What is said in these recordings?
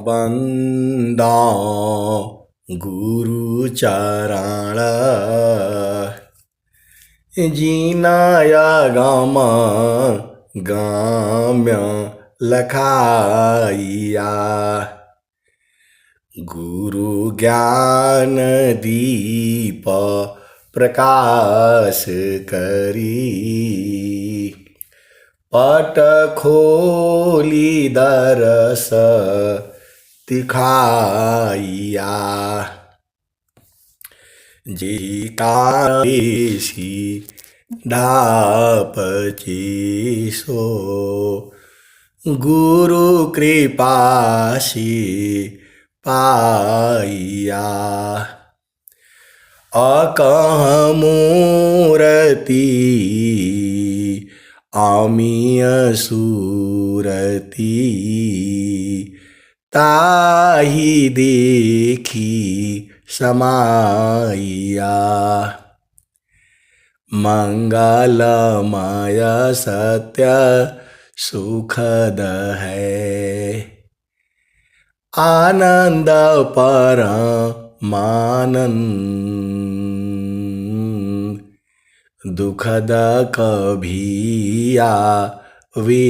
बंदा गुरु चरण जीनाया गाम गाम्य लखाइया गुरु ज्ञान दीप प्रकाश करी पट खोली दरस दिखाइया जीतासी ढाप सो गुरु कृपासी पाइया अकह मूरति आमिय सूरती ताही देखी समाइया मंगलमय सत्य सुखद है आनंद परमानंद दुखद कभी आवे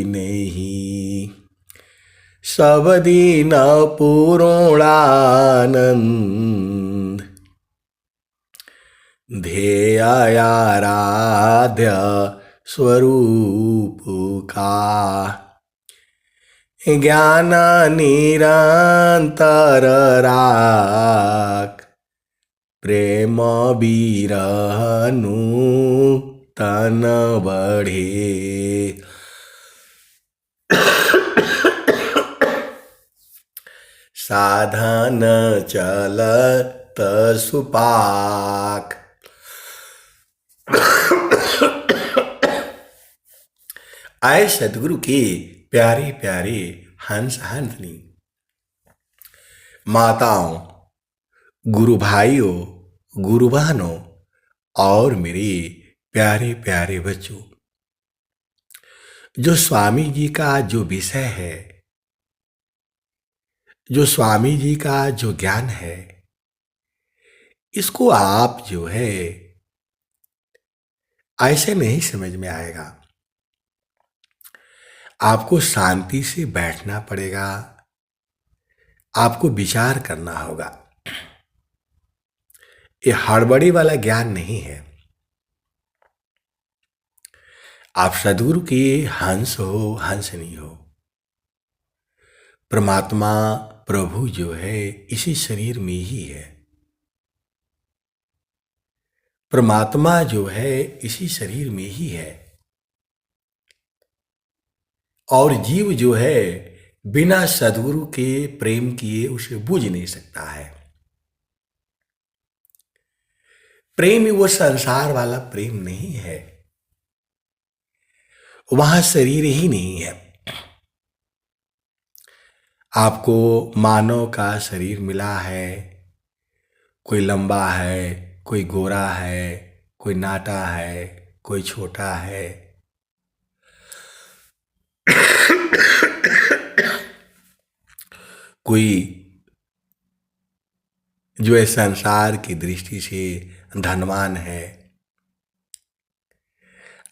नहीं सब दिन पूर्णानंद ध्येय आराध्य स्वरूप का ज्ञान निरंतर राख प्रेम बिरहनु तन बढ़े साधन चलत सुपाक आए सदगुरु के प्यारे प्यारे हंस हंसनी माताओं, गुरु भाइयों, गुरु बहनों और मेरे प्यारे प्यारे बच्चों, जो स्वामी जी का जो विषय है, जो स्वामी जी का जो ज्ञान है, इसको आप जो है ऐसे नहीं समझ में आएगा। आपको शांति से बैठना पड़ेगा, आपको विचार करना होगा। ये हड़बड़ी वाला ज्ञान नहीं है। आप सदगुरु के हंस हो, हंसनी हो। परमात्मा प्रभु जो है इसी शरीर में ही है। परमात्मा जो है इसी शरीर में ही है और जीव जो है बिना सदगुरु के प्रेम किए उसे बूझ नहीं सकता है। प्रेम वो संसार वाला प्रेम नहीं है, वहां शरीर ही नहीं है। आपको मानव का शरीर मिला है, कोई लंबा है, कोई गोरा है, कोई नाटा है, कोई छोटा है। कोई जो है संसार की दृष्टि से धनवान है।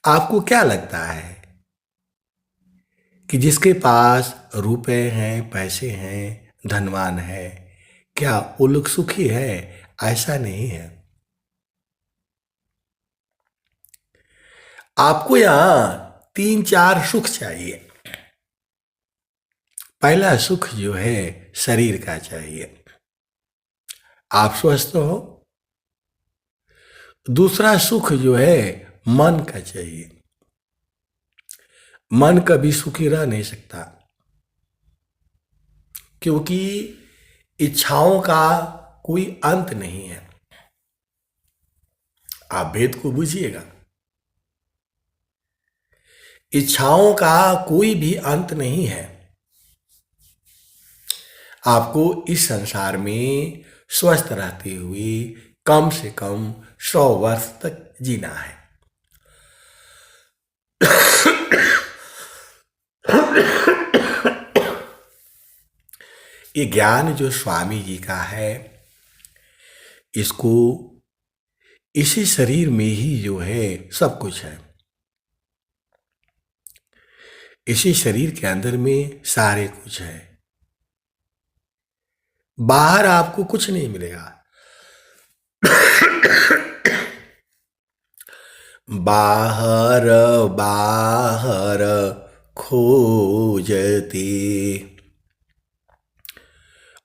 आपको क्या लगता है कि जिसके पास रुपए हैं, पैसे हैं, धनवान है, क्या वो लोग सुखी है? ऐसा नहीं है। आपको यहां 3-4 सुख चाहिए। पहला सुख जो है शरीर का चाहिए, आप स्वस्थ हो। दूसरा सुख जो है मन का चाहिए। मन कभी सुखी रह नहीं सकता, क्योंकि इच्छाओं का कोई अंत नहीं है। आप भेद को बुझिएगा, इच्छाओं का कोई भी अंत नहीं है। आपको इस संसार में स्वस्थ रहते हुए कम से कम 100 वर्ष तक जीना है। ये ज्ञान जो स्वामी जी का है, इसको इसी शरीर में ही जो है सब कुछ है। इसी शरीर के अंदर में सारे कुछ है। बाहर आपको कुछ नहीं मिलेगा। बाहर बाहर खोजते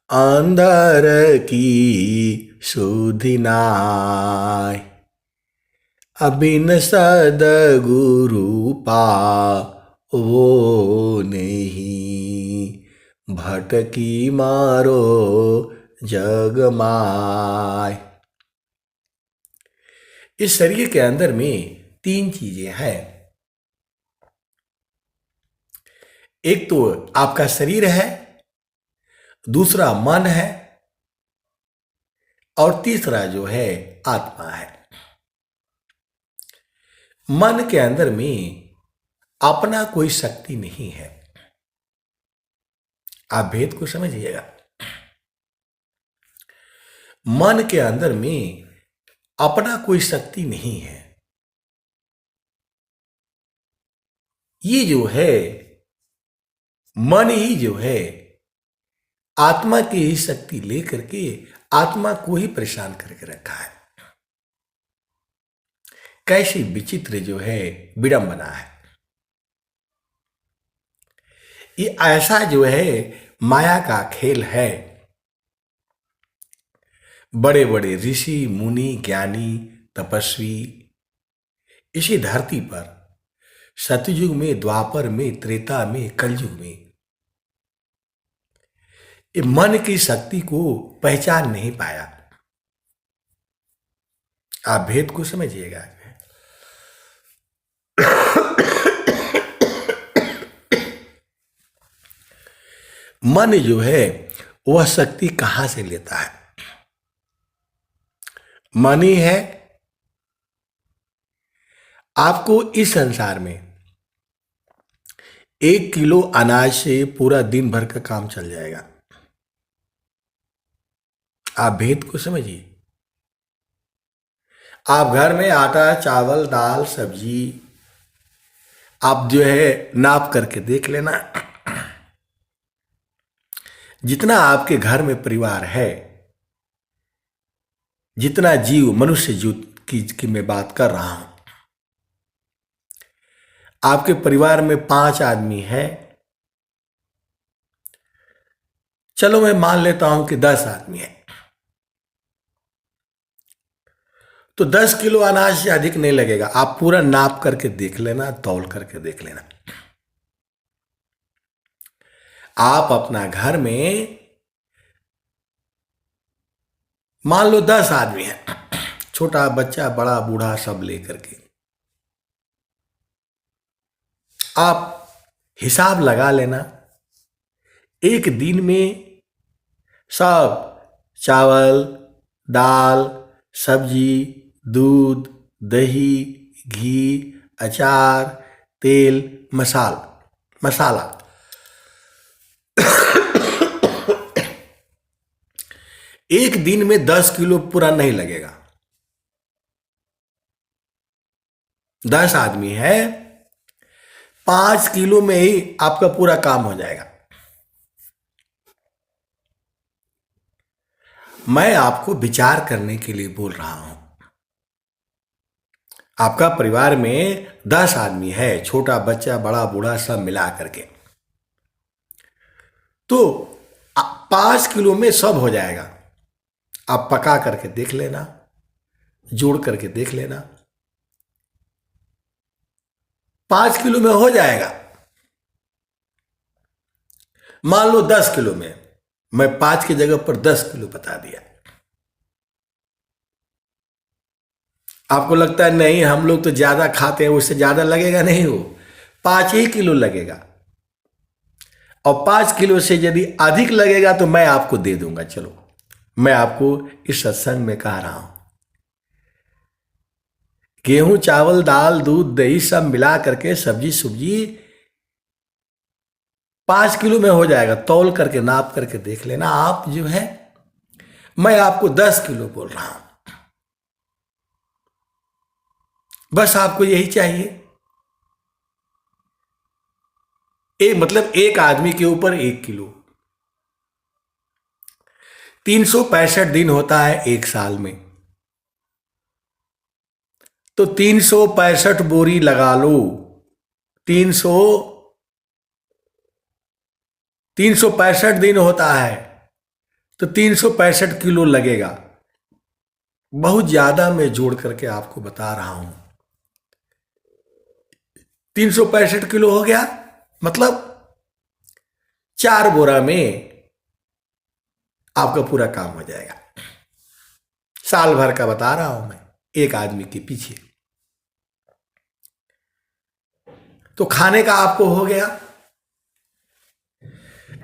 अंदर की सुधि नाय। अबिन सदगुरु पा वो नहीं, भटकी मारो जग माय। इस शरीर के अंदर में तीन चीजें हैं। एक तो आपका शरीर है, दूसरा मन है, और तीसरा जो है आत्मा है। मन के अंदर में अपना कोई शक्ति नहीं है। आप भेद को समझिएगा। मन के अंदर में अपना कोई शक्ति नहीं है। ये जो है मन ही जो है आत्मा की ही शक्ति लेकर के आत्मा को ही परेशान करके रखा है। कैसी विचित्र जो है विडंबना है। ये ऐसा जो है माया का खेल है। बड़े बड़े ऋषि मुनि ज्ञानी तपस्वी इसी धरती पर सतयुग में, द्वापर में, त्रेता में, कलयुग में ये मन की शक्ति को पहचान नहीं पाया। आप भेद को समझिएगा। मन जो है वह शक्ति कहां से लेता है? मन ही है। आपको इस संसार में 1 किलो अनाज से पूरा दिन भर का काम चल जाएगा। आप भेद को समझिए। आप घर में आटा, चावल, दाल, सब्जी आप जो है नाप करके देख लेना। जितना आपके घर में परिवार है, जितना जीव मनुष्य जीव की मैं बात कर रहा हूं, आपके परिवार में 5 आदमी हैं। चलो मैं मान लेता हूं कि 10 आदमी हैं, तो 10 किलो अनाज से अधिक नहीं लगेगा। आप पूरा नाप करके देख लेना, तौल करके देख लेना। आप अपना घर में मान लो 10 आदमी हैं, छोटा बच्चा, बड़ा, बूढ़ा सब लेकर के आप हिसाब लगा लेना। एक दिन में सब चावल, दाल, सब्जी, दूध, दही, घी, अचार, तेल, मसाला एक दिन में 10 किलो पूरा नहीं लगेगा। 10 आदमी है, 5 किलो में ही आपका पूरा काम हो जाएगा। मैं आपको विचार करने के लिए बोल रहा हूं। आपका परिवार में 10 आदमी है, छोटा बच्चा, बड़ा, बूढ़ा सब मिला करके, तो 5 किलो में सब हो जाएगा। आप पका करके देख लेना, जोड़ करके देख लेना, 5 किलो में हो जाएगा। मान लो 10 किलो में, मैं 5 की जगह पर 10 किलो बता दिया। आपको लगता है नहीं हम लोग तो ज्यादा खाते हैं, उससे ज्यादा लगेगा नहीं, हो 5 ही किलो लगेगा। और 5 किलो से यदि अधिक लगेगा तो मैं आपको दे दूंगा। चलो मैं आपको इस सत्संग में कह रहा हूं, गेहूं, चावल, दाल, दूध, दही सब मिला करके सब्जी सुब्जी 5 किलो में हो जाएगा, तौल करके नाप करके देख लेना। आप जो है, मैं आपको 10 किलो बोल रहा हूं, बस आपको यही चाहिए। मतलब एक आदमी के ऊपर 1 किलो। 365 दिन होता है एक साल में, तो 365 बोरी लगा लो। 300 365 दिन होता है, तो 365 किलो लगेगा। बहुत ज्यादा मैं जोड़ करके आपको बता रहा हूं। 365 किलो हो गया, मतलब 4 बोरा में आपका पूरा काम हो जाएगा। साल भर का बता रहा हूं मैं, एक आदमी के पीछे। तो खाने का आपको हो गया।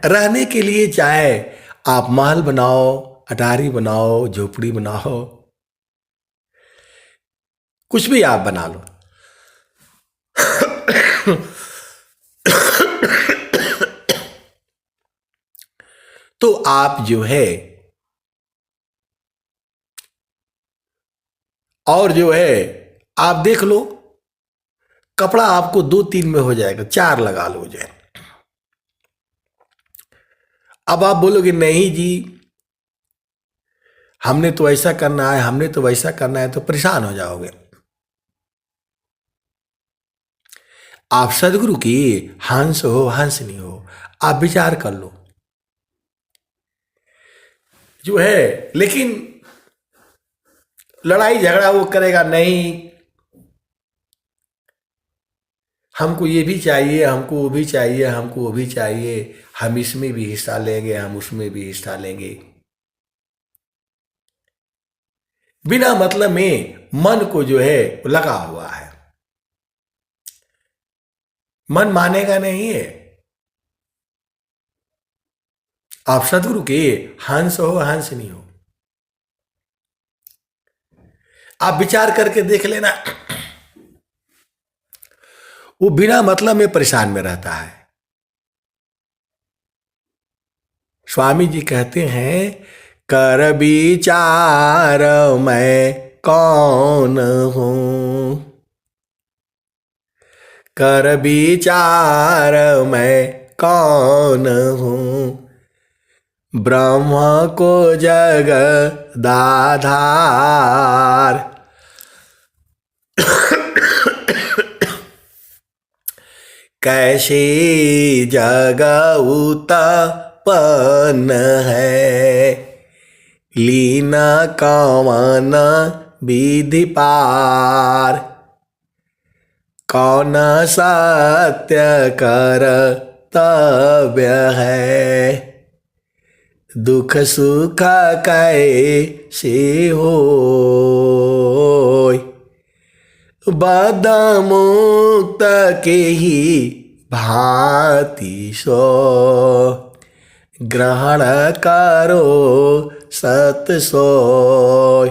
रहने के लिए चाहे आप महल बनाओ, अटारी बनाओ, झोपड़ी बनाओ, कुछ भी आप बना लो। तो आप जो है, और जो है आप देख लो, कपड़ा आपको 2-3 में हो जाएगा, 4 लगा लो जो है। अब आप बोलोगे नहीं जी, हमने तो ऐसा करना है, हमने तो वैसा करना है, तो परेशान हो जाओगे। आप सदगुरु की हंस हो, हंस नहीं हो, आप विचार कर लो जो है। लेकिन लड़ाई झगड़ा वो करेगा नहीं, हमको ये भी चाहिए, हमको वो भी चाहिए, हमको वो भी चाहिए, हम इसमें भी हिस्सा लेंगे, हम उसमें भी हिस्सा लेंगे। बिना मतलब में मन को जो है लगा हुआ है, मन मानेगा नहीं है। आप सदगुरु के हंस हो, हंस नहीं हो, आप विचार करके देख लेना। वो बिना मतलब में परेशान में रहता है। स्वामी जी कहते हैं, कर विचार मैं कौन हूं, कर विचार मैं कौन हूं, ब्रह्म को जगदाधार, कैसे जग उत्पन्न है, लीन कवन विधि पार, कौन सत्य कर्तव्य है, दुख सुख कैसे होय, बद मुक्त के ही भांति सो, ग्रहण करो सत सोय,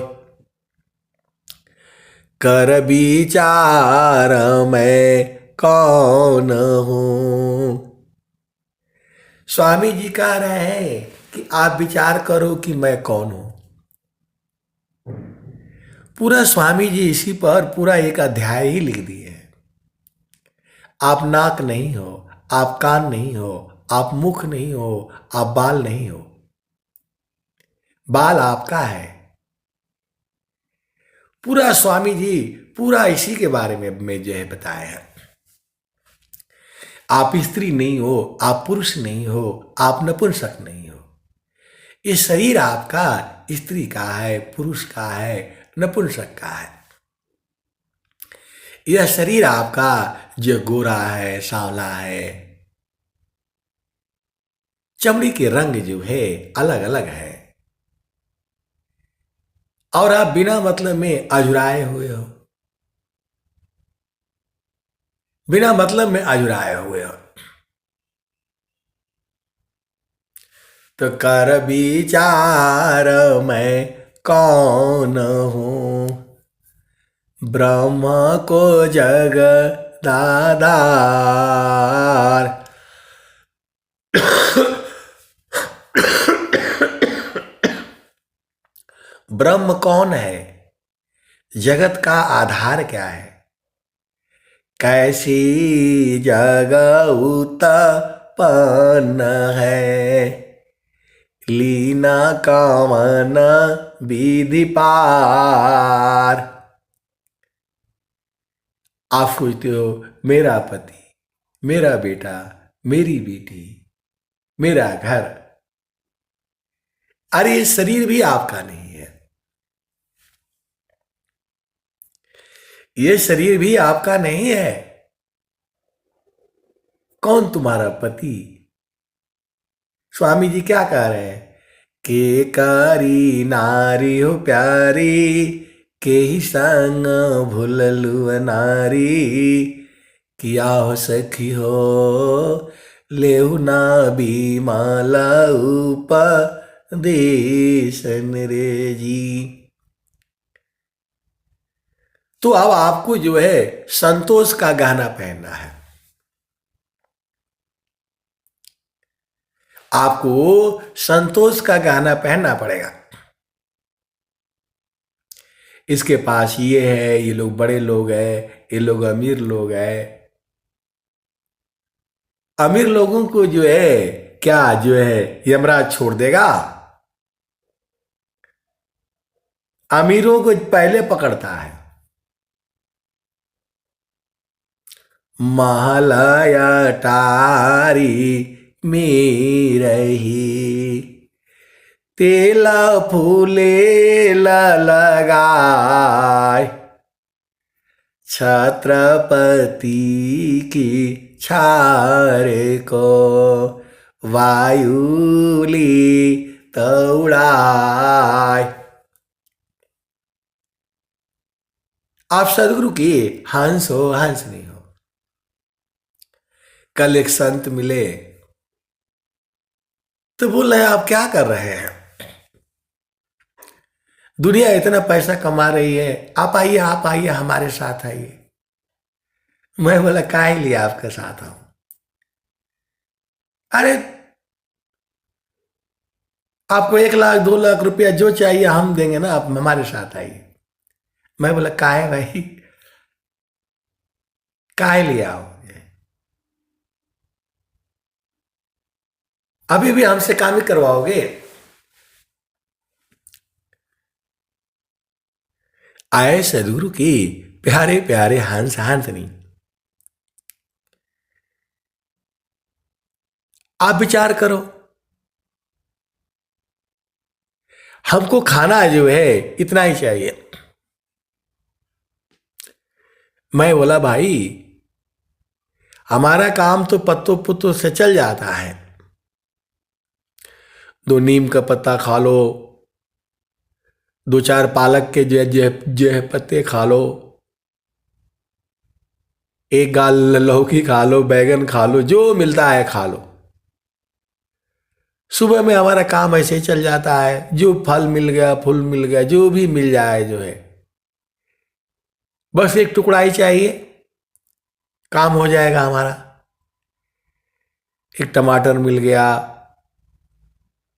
कर विचार मैं कौन हूं। स्वामी जी कह रहे हैं कि आप विचार करो कि मैं कौन हूं। पूरा स्वामी जी इसी पर पूरा एक अध्याय ही लिख दिए हैं। आप नाक नहीं हो, आप कान नहीं हो, आप मुख नहीं हो, आप बाल नहीं हो। बाल आपका है। पूरा स्वामी जी पूरा इसी के बारे में जो है बताया है। आप स्त्री नहीं हो, आप पुरुष नहीं हो, आप नपुंसक नहीं हो। ये शरीर आपका स्त्री का है, पुरुष का है, नपुंसक का है। यह शरीर आपका जो गोरा है, सांवला है, चमड़ी के रंग जो है अलग अलग है, और आप बिना मतलब में अजुराए हुए हो, बिना मतलब में अजुराए हुए हो। तो कर विचार मैं कौन हूं, ब्रह्म को जग दादार, ब्रह्म कौन है, जगत का आधार क्या है, कैसी जगह उत्पन्न है, लीना कामन विधि पार। आप सोचते हो मेरा पति, मेरा बेटा, मेरी बेटी, मेरा घर, अरे ये शरीर भी आपका नहीं है, ये शरीर भी आपका नहीं है। कौन तुम्हारा पति? स्वामी जी क्या कह रहे हैं के कारी नारी हो प्यारी, के ही संग भूललु नारी, किया हो सखी हो लेहु ना बीमाला उपदेशन रे जी। तो अब आपको जो है संतोष का गहना पहनना है, आपको संतोष का गहना पहनना पड़ेगा। इसके पास ये है, ये लोग बड़े लोग हैं, ये लोग अमीर लोग हैं। अमीर लोगों को जो है क्या जो है यमराज छोड़ देगा? अमीरों को पहले पकड़ता है। महलया टारी में रही, तेला फूले लगाए, छत्रपति की छारे को वायुली तौड़ाए। आप सदगुरु की हंस हो, हंस नहीं हो। कल एक संत मिले तो बोल रहे आप क्या कर रहे हैं, दुनिया इतना पैसा कमा रही है, आप आइए, आप आइए, हमारे साथ आइए। मैं बोला काहे लिए आपके साथ आऊं? अरे आपको 1 लाख 2 लाख रुपया जो चाहिए हम देंगे ना, आप हमारे साथ आइए। मैं बोला काहे भाई, काहे लिए आओगे? अभी भी हमसे काम ही करवाओगे? आए सदगुरु की प्यारे प्यारे हंस हंसनी। आप विचार करो, हमको खाना जो है इतना ही चाहिए। मैं बोला भाई हमारा काम तो पत्तों पुत्तों से चल जाता है, 2 नीम का पत्ता खा लो, 2 4 पालक के जो है पत्ते खा लो, 1 गाल लौकी खा लो, बैगन खा लो, जो मिलता है खा लो। सुबह में हमारा काम ऐसे ही चल जाता है, जो फल मिल गया, फूल मिल गया, जो भी मिल जाए जो है, बस एक टुकड़ा ही चाहिए, काम हो जाएगा हमारा। एक टमाटर मिल गया,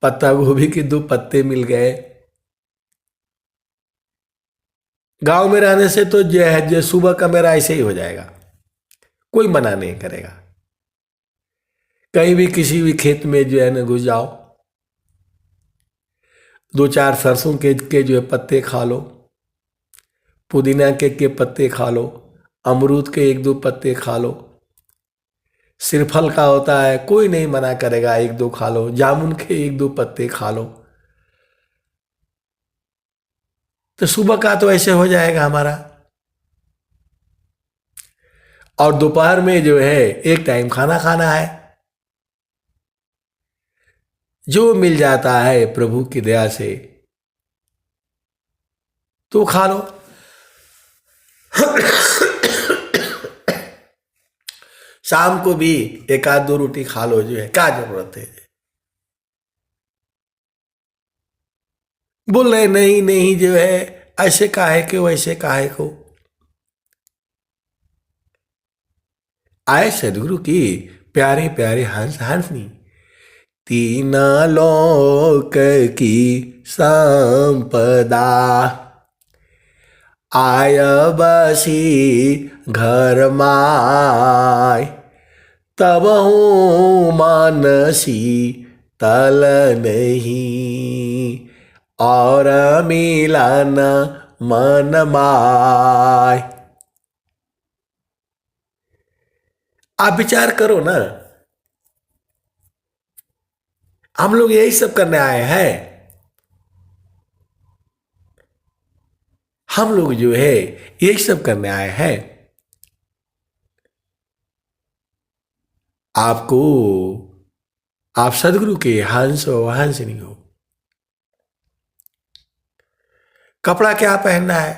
पत्ता गोभी के 2 पत्ते मिल गए। गांव में रहने से तो जो है जो सुबह का मेरा ऐसे ही हो जाएगा, कोई मना नहीं करेगा। कहीं भी किसी भी खेत में जो है ना घुस जाओ, 2 4 सरसों के जो है पत्ते खा लो, पुदीना के पत्ते खा लो, अमरूद के 1 2 पत्ते खा लो, सिरफल का होता है कोई नहीं मना करेगा, 1 2 खा लो, जामुन के 1 2 पत्ते खा लो, तो सुबह का तो ऐसे हो जाएगा हमारा। और दोपहर में जो है एक टाइम खाना खाना है, जो मिल जाता है प्रभु की दया से तो खा लो। शाम को भी 1 आध 2 रोटी खा लो, जो है क्या जरूरत है? बोल रहे नहीं नहीं जो है ऐसे काहे को, वैसे काहे को। आए सदगुरु की प्यारे प्यारे हंस हंसनी, 3 लोक की संपदा। आय बसी घर माय, तब हूँ मानसी तल नहीं, और मिलन मन माय। आप विचार करो ना, हम लोग यही सब करने आए हैं। हम लोग जो है यही सब करने आए हैं। आपको, आप सदगुरु के हंस हो हंसनी हो। कपड़ा क्या पहनना है,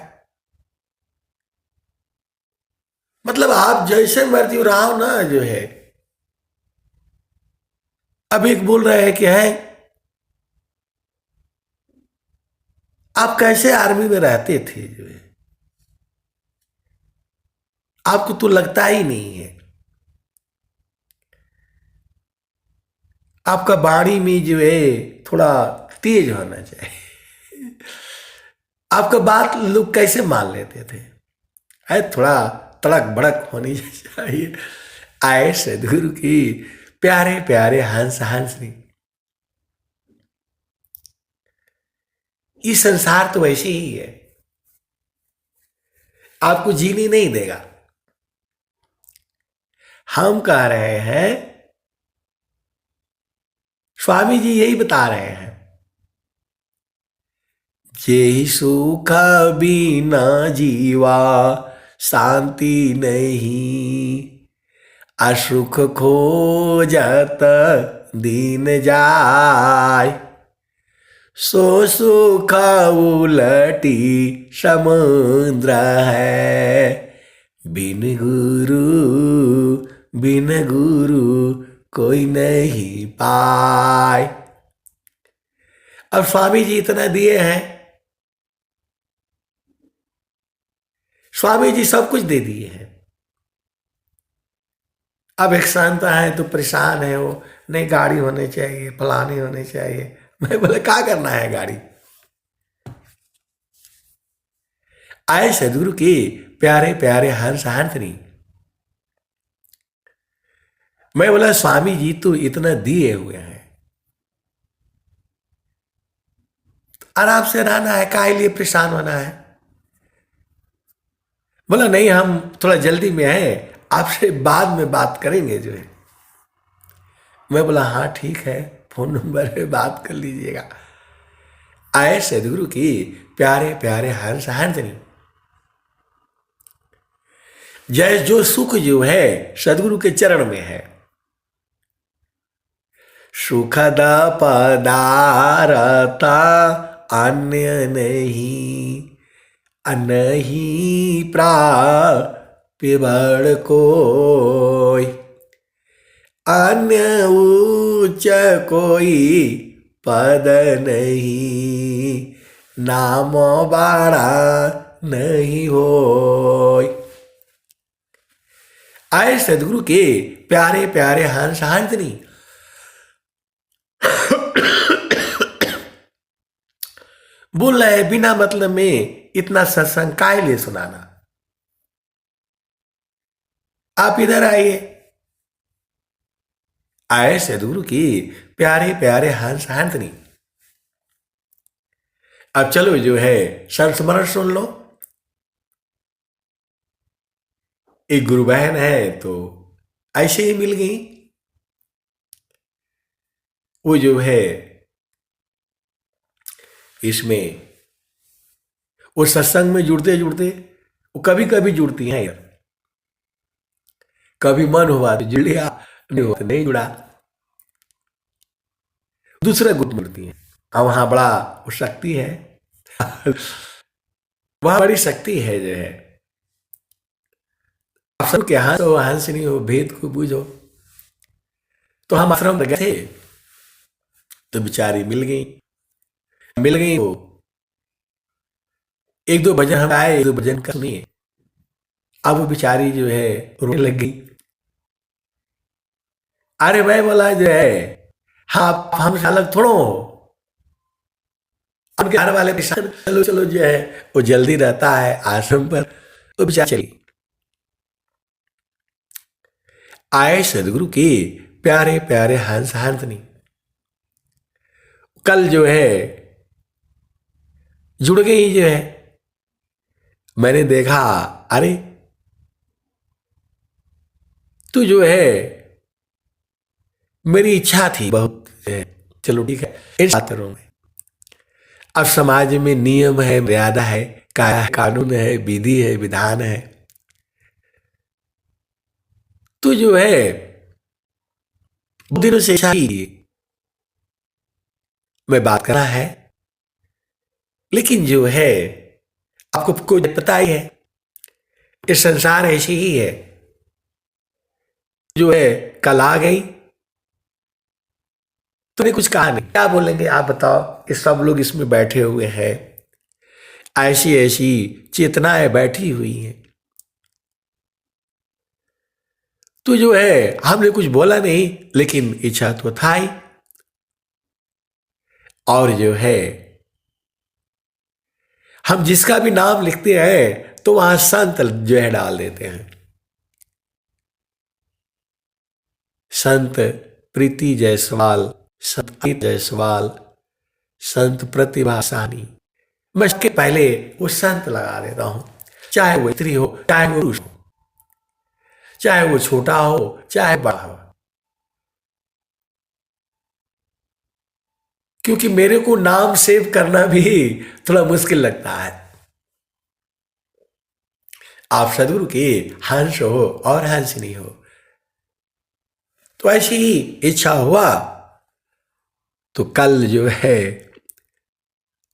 मतलब आप जैसे मर्जी रहो ना जो है। अब एक बोल रहे हैं कि है आप कैसे आर्मी में रहते थे जो है, आपको तो लगता ही नहीं है। आपका बाणी में जो है थोड़ा तेज होना चाहिए। आपका बात लोग कैसे मान लेते थे, है थोड़ा तड़क भड़क होनी चाहिए। आए सदगुरु की प्यारे प्यारे हंस हंसनी। ये संसार तो वैसे ही है, आपको जीने नहीं देगा। हम कह रहे हैं, स्वामी जी यही बता रहे हैं, जेहि सुख बिना जीवा शांति नहीं, असुख खोजत दीन जाय, सो सुख उलटी समुद्र है, बिन गुरु बिन गुरु कोई नहीं पाए। अब स्वामी जी इतना दिए हैं, स्वामी जी सब कुछ दे दिए हैं। अब एक संत है तो परेशान है वो, नहीं गाड़ी होनी चाहिए, फलानी होनी चाहिए। मैं बोले क्या करना है गाड़ी। आए सदगुरु के प्यारे प्यारे हंस हंसनी। मैं बोला स्वामी जी तो इतना दिए हुए हैं, आराम से रहना है, काहे लिए परेशान होना है। बोला नहीं हम थोड़ा जल्दी में हैं, आपसे बाद में बात करेंगे जो है। मैं बोला हाँ ठीक है, फोन नंबर पे बात कर लीजिएगा। आए सदगुरु की प्यारे प्यारे हंस हंसनी। जय जो सुख जो है सदगुरु के चरण में है। सुखद पदारता अन्य नहीं, नहीं प्राप्य कोई, अन्य उच्च कोई पद नहीं, नाम बड़ा नहीं होय। आए सदगुरु के प्यारे प्यारे हंस हंसनी। बोल रहे बिना मतलब में इतना सत्संग काय ले सुनाना। आप इधर आइए। आए सदगुरु की प्यारे प्यारे हंस हंसनी। अब चलो जो है संस्मरण सुन लो। एक गुरु बहन है तो ऐसे ही मिल गई। वो जो है इसमें वो सत्संग में जुड़ते जुड़ते वो कभी कभी जुड़ती हैं यार, कभी मन हुआ तो जुड़ लिया, नहीं हुआ तो नहीं जुड़ा। दूसरे गुट जुड़ती हैं। अब वहां बड़ा वो शक्ति है। वहां बड़ी शक्ति है जो है। आप सबके हंस हो हंसनी हो, भेद को बूझो। तो हम आश्रम में गए थे तो बेचारी मिल गई वो। एक दो भजन हम आए, एक दो भजन का सुनिए। अब वो बेचारी जो है रोने लग गई। अरे मैं बोला जो है हाँ हम अलग थोड़ो हो, उनके घर वाले परेशान, चलो चलो जो है वो जल्दी रहता है आश्रम पर, तो बेचारा चली। आए सदगुरु के प्यारे प्यारे हंस हंसनी, कल जो है जुड़ गई जो है। मैंने देखा, अरे तू जो है, मेरी इच्छा थी बहुत है, चलो ठीक है इन बातों में। अब समाज में नियम है, मर्यादा है, कानून है, विधि है, विधान है। तू जो है बहुत दिनों से इच्छा ही मैं बात कर रहा है, लेकिन जो है आपको को पता ही है ये संसार ऐसी ही है, जो है कल आ गई, तूने कुछ कहा नहीं, क्या बोलेंगे आप बताओ। ये सब लोग इसमें बैठे हुए हैं, ऐसी ऐसी चेतनाएं बैठी हुई हैं, तो जो है हमने कुछ बोला नहीं, लेकिन इच्छा तो था ही। और जो है हम जिसका भी नाम लिखते हैं तो वहां संत जो है डाल देते हैं, संत प्रीति जायसवाल, संत अमित जायसवाल, संत प्रतिभा सानी। मैं इसके पहले वो संत लगा देता हूं, चाहे वो स्त्री हो, चाहे वो पुरुष हो, चाहे वो छोटा हो, चाहे बड़ा हो, क्योंकि मेरे को नाम सेव करना भी थोड़ा मुश्किल लगता है। आप सदगुरु के हंस हो और हंसनी हो, तो ऐसी ही इच्छा हुआ तो कल जो है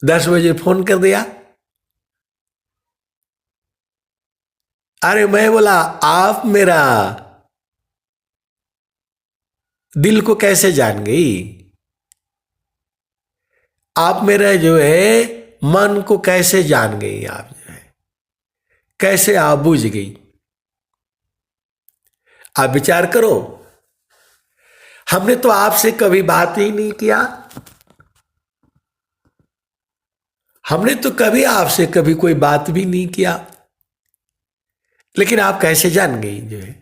10 बजे फोन कर दिया। अरे मैं बोला, आप मेरा दिल को कैसे जान गई, आप मेरा जो है मन को कैसे जान गई, आप जो है कैसे आप बुझ गई। आप विचार करो, हमने तो आपसे कभी बात ही नहीं किया, हमने तो कभी आपसे कभी कोई बात भी नहीं किया, लेकिन आप कैसे जान गई जो है।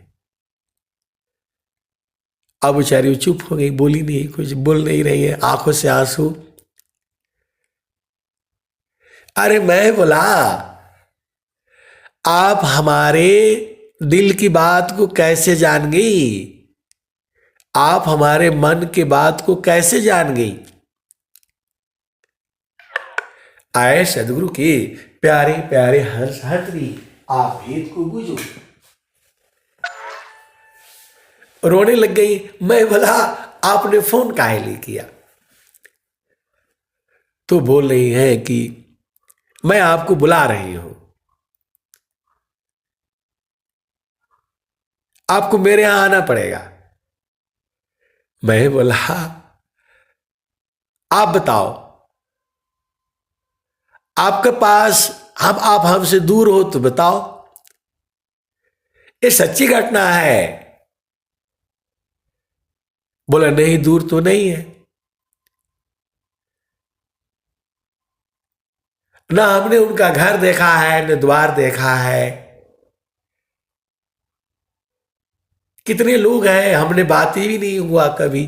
अब बेचारी चुप हो गई, बोली नहीं, कुछ बोल नहीं रही है, आंखों से आंसू। अरे मैं बोला, आप हमारे दिल की बात को कैसे जान गई, आप हमारे मन के बात को कैसे जान गई। आए सदगुरु के प्यारे प्यारे हंस हंसरी, आप भेद को बुझो। रोने लग गई। मैं बोला, आपने फोन काहे लिए किया। तो बोल रही है कि मैं आपको बुला रही हूं, आपको मेरे यहां आना पड़ेगा। मैं बोला, आप बताओ, आपके पास आप हमसे दूर हो तो बताओ, ये सच्ची घटना है। बोला, नहीं दूर तो नहीं है, ना हमने उनका घर देखा है, न द्वार देखा है, कितने लोग हैं, हमने बात ही नहीं हुआ कभी।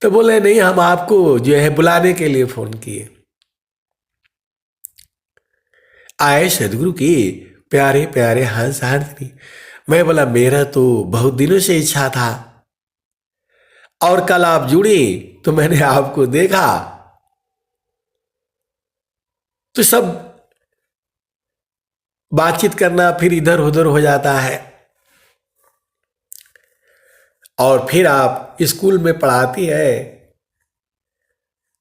तो बोले, नहीं हम आपको जो है बुलाने के लिए फोन किए। आए सदगुरु की प्यारे प्यारे हंस हंसनी। मैं बोला, मेरा तो बहुत दिनों से इच्छा था, और कल आप जुड़ी तो मैंने आपको देखा, तो सब बातचीत करना फिर इधर उधर हो जाता है। और फिर आप स्कूल में पढ़ाती है,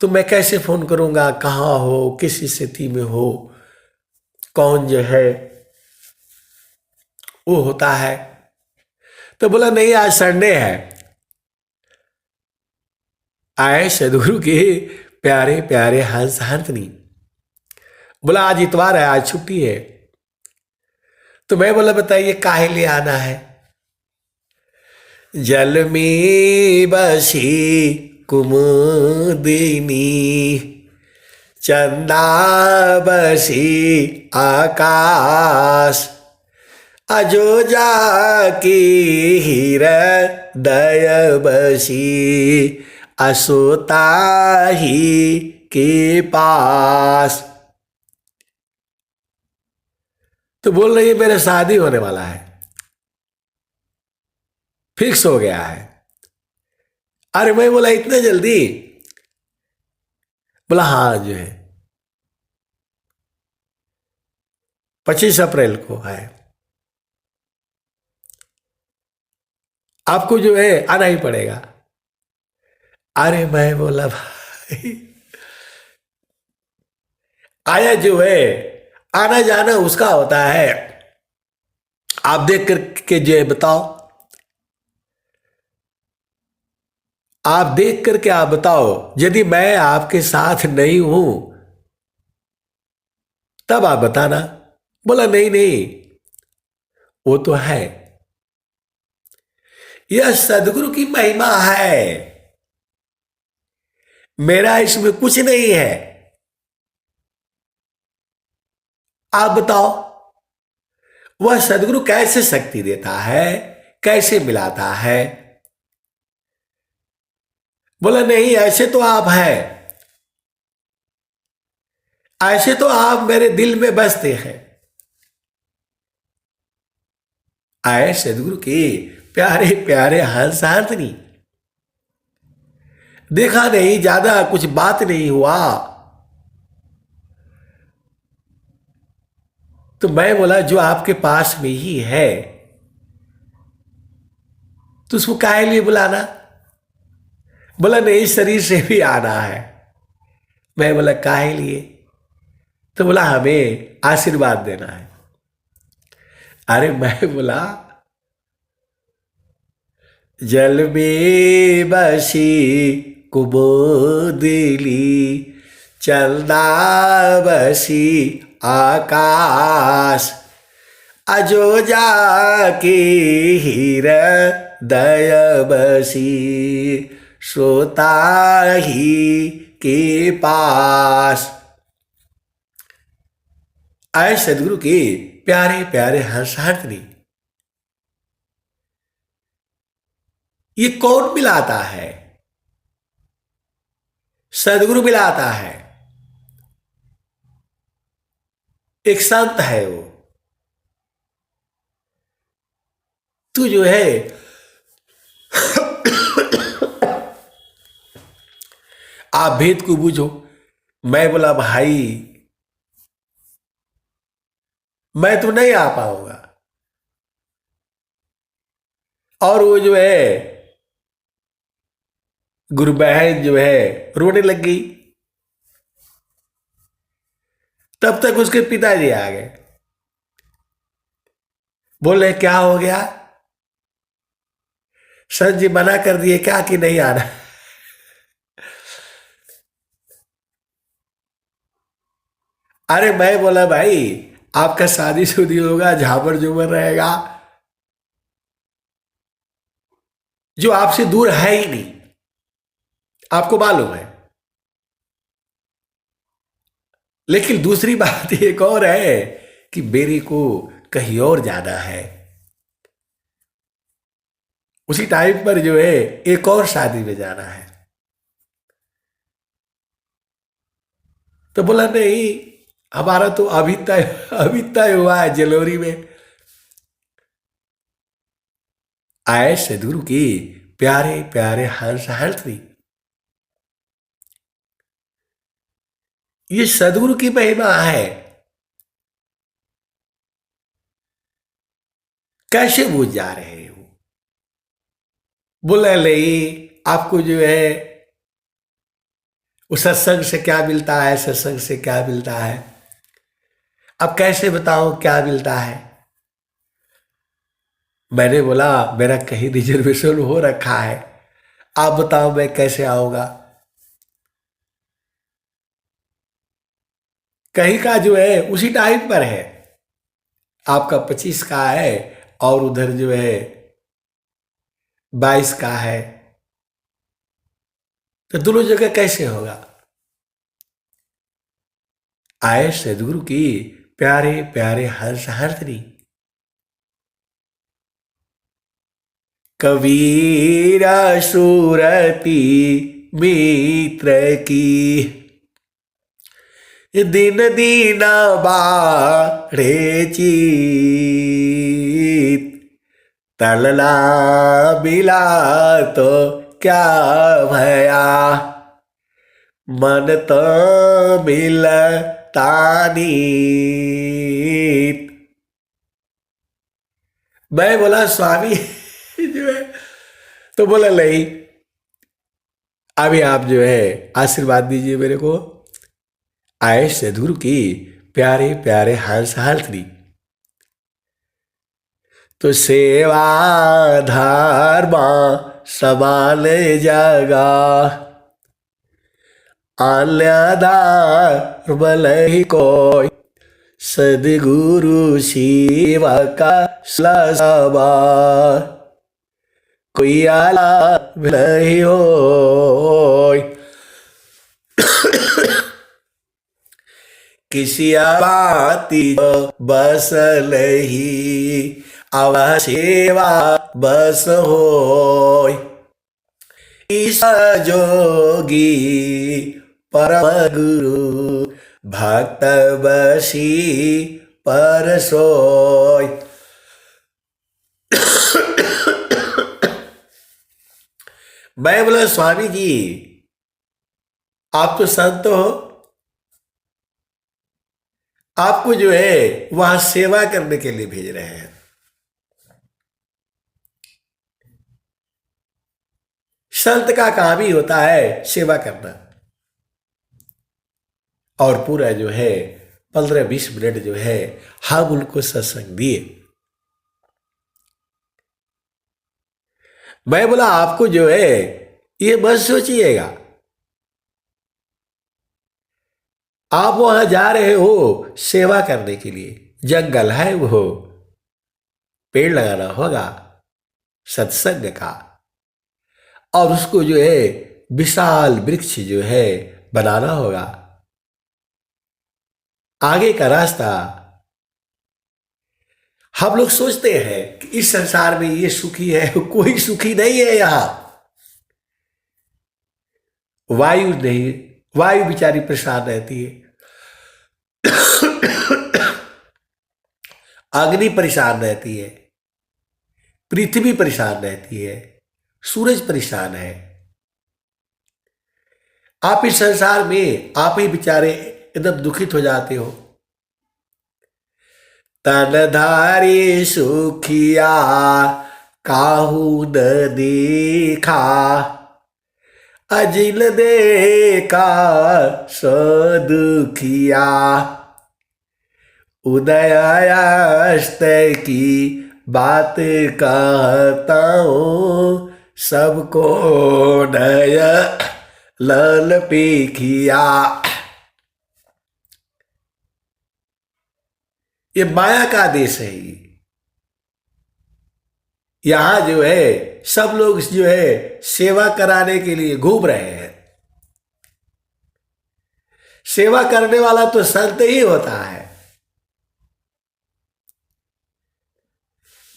तो मैं कैसे फोन करूंगा, कहाँ हो, किस स्थिति में हो, कौन जो है वो होता है। तो बोला, नहीं आज संडे है। आए सदगुरु के प्यारे प्यारे हंस हंसनी। बोला, आज इतवार है, आज छुट्टी है। तो मैं बोला, बताइए काहे लिए आना है। जल में बसी कुमुदिनी चंदा बसी आकाश अजोजा की हृदय बसी असोता ही के पास। तो बोल रही है मेरा शादी होने वाला है, फिक्स हो गया है। अरे मैं बोला इतने जल्दी? बोला हाँ जो है 25 अप्रैल को है, आपको जो है आना ही पड़ेगा। अरे मैं बोला भाई आया जो है आना जाना उसका होता है, आप देख करके जो है बताओ, आप देख करके आप बताओ, यदि मैं आपके साथ नहीं हूं तब आप बताना। बोला नहीं नहीं वो तो है, यह सदगुरु की महिमा है, मेरा इसमें कुछ नहीं है, आप बताओ वह सदगुरु कैसे शक्ति देता है, कैसे मिलाता है। बोला नहीं ऐसे तो आप हैं, ऐसे तो आप मेरे दिल में बसते हैं। आए सदगुरु के प्यारे प्यारे हंस हाथनी, देखा नहीं ज्यादा कुछ बात नहीं हुआ। तो मैं बोला जो आपके पास में ही है तो उसको काहे लिए बुलाना? बोला नहीं शरीर से भी आना है। मैं बोला काहे लिए? तो बोला हमें आशीर्वाद देना है। अरे मैं बोला जल में बसी कुमुदिनी चंदा बसी आकाश अजोजा की हृदय बसी श्रोता ही के पास। आए सदगुरु के प्यारे प्यारे हंसार्थनी, ये कौन मिलाता है? सदगुरु मिलाता है, एक संत है वो। तू जो है आप भेद को बूझो। मैं बोला भाई मैं तो नहीं आ पाऊंगा। और वो जो है गुरु बहन जो है रोने लग गई। तब तक उसके पिताजी आ गए, बोले क्या हो गया? सर जी मना कर दिए क्या कि नहीं आना? अरे मैं बोला भाई आपका शादी शुदी होगा, झाबर झूमर रहेगा, जो आपसे दूर है ही नहीं, आपको मालूम है। लेकिन दूसरी बात एक और है कि मेरे को कहीं और जाना है। उसी टाइम पर जो है एक और शादी में जाना है। तो बोला नहीं हमारा तो अभी तय हुआ है जलोरी में। आए सदगुरु की प्यारे प्यारे हंस हंसनी, ये सदगुरु की महिमा है। कैसे बूझ जा रहे हो? बोला नहीं आपको जो है उस सत्संग से क्या मिलता है, सत्संग से क्या मिलता है, अब कैसे बताओ क्या मिलता है? मैंने बोला मेरा कहीं रिजर्वेशन हो रखा है, आप बताओ मैं कैसे आऊंगा? कहीं का जो है उसी टाइम पर है, आपका 25 का है और उधर जो है 22 का है। तो दोनों जगह कैसे होगा? आए सदगुरु की प्यारे प्यारे हंस हरदरी। कबीरा सूरती मित्र की, दिन दीना बाढ़े चीत, तलना मिला तो क्या भया, मन तो मिलता नीत। मैं बोला स्वामी जो है, तो बोला नहीं, अभी आप जो है आशीर्वाद दीजिए मेरे को। आए सदगुरु की प्यारे प्यारे हंस हरत्री। तो सेवा धर्म समान जगा, अन्यदार भले कोई, सदगुरु शिवा का सवा, कोई आला भले हो। किसी बाती बस लही, अव सेवा बस होय। ईश जोगी परम गुरु, भक्त बसी पर सोय। मैं बोला स्वामी जी, आप तो संत हो, आपको जो है वहां सेवा करने के लिए भेज रहे हैं। संत का काम ही होता है सेवा करना। और पूरा जो है 15-20 मिनट जो है हम उनको सत्संग दिए। मैं बोला आपको जो है ये मत सोचिएगा, आप वहां जा रहे हो सेवा करने के लिए, जंगल है वो, पेड़ लगाना होगा सत्संग का, और उसको जो है विशाल वृक्ष जो है बनाना होगा। आगे का रास्ता हम लोग सोचते हैं कि इस संसार में ये सुखी है, कोई सुखी नहीं है। यहां वायु नहीं, वायु बेचारी परेशान रहती है, अग्नि परेशान रहती है, पृथ्वी परेशान रहती है, सूरज परेशान है। आप इस संसार में आप ही बेचारे एकदम दुखित हो जाते हो। तनधारी सुखिया काहू न देखा, अजिल देखा सदुखिया, उदयास्त की बात कहता हूँ, सबको नय लल पेखिया। ये माया का देश है। यहां जो है सब लोग जो है सेवा कराने के लिए घूम रहे हैं। सेवा करने वाला तो संत ही होता है।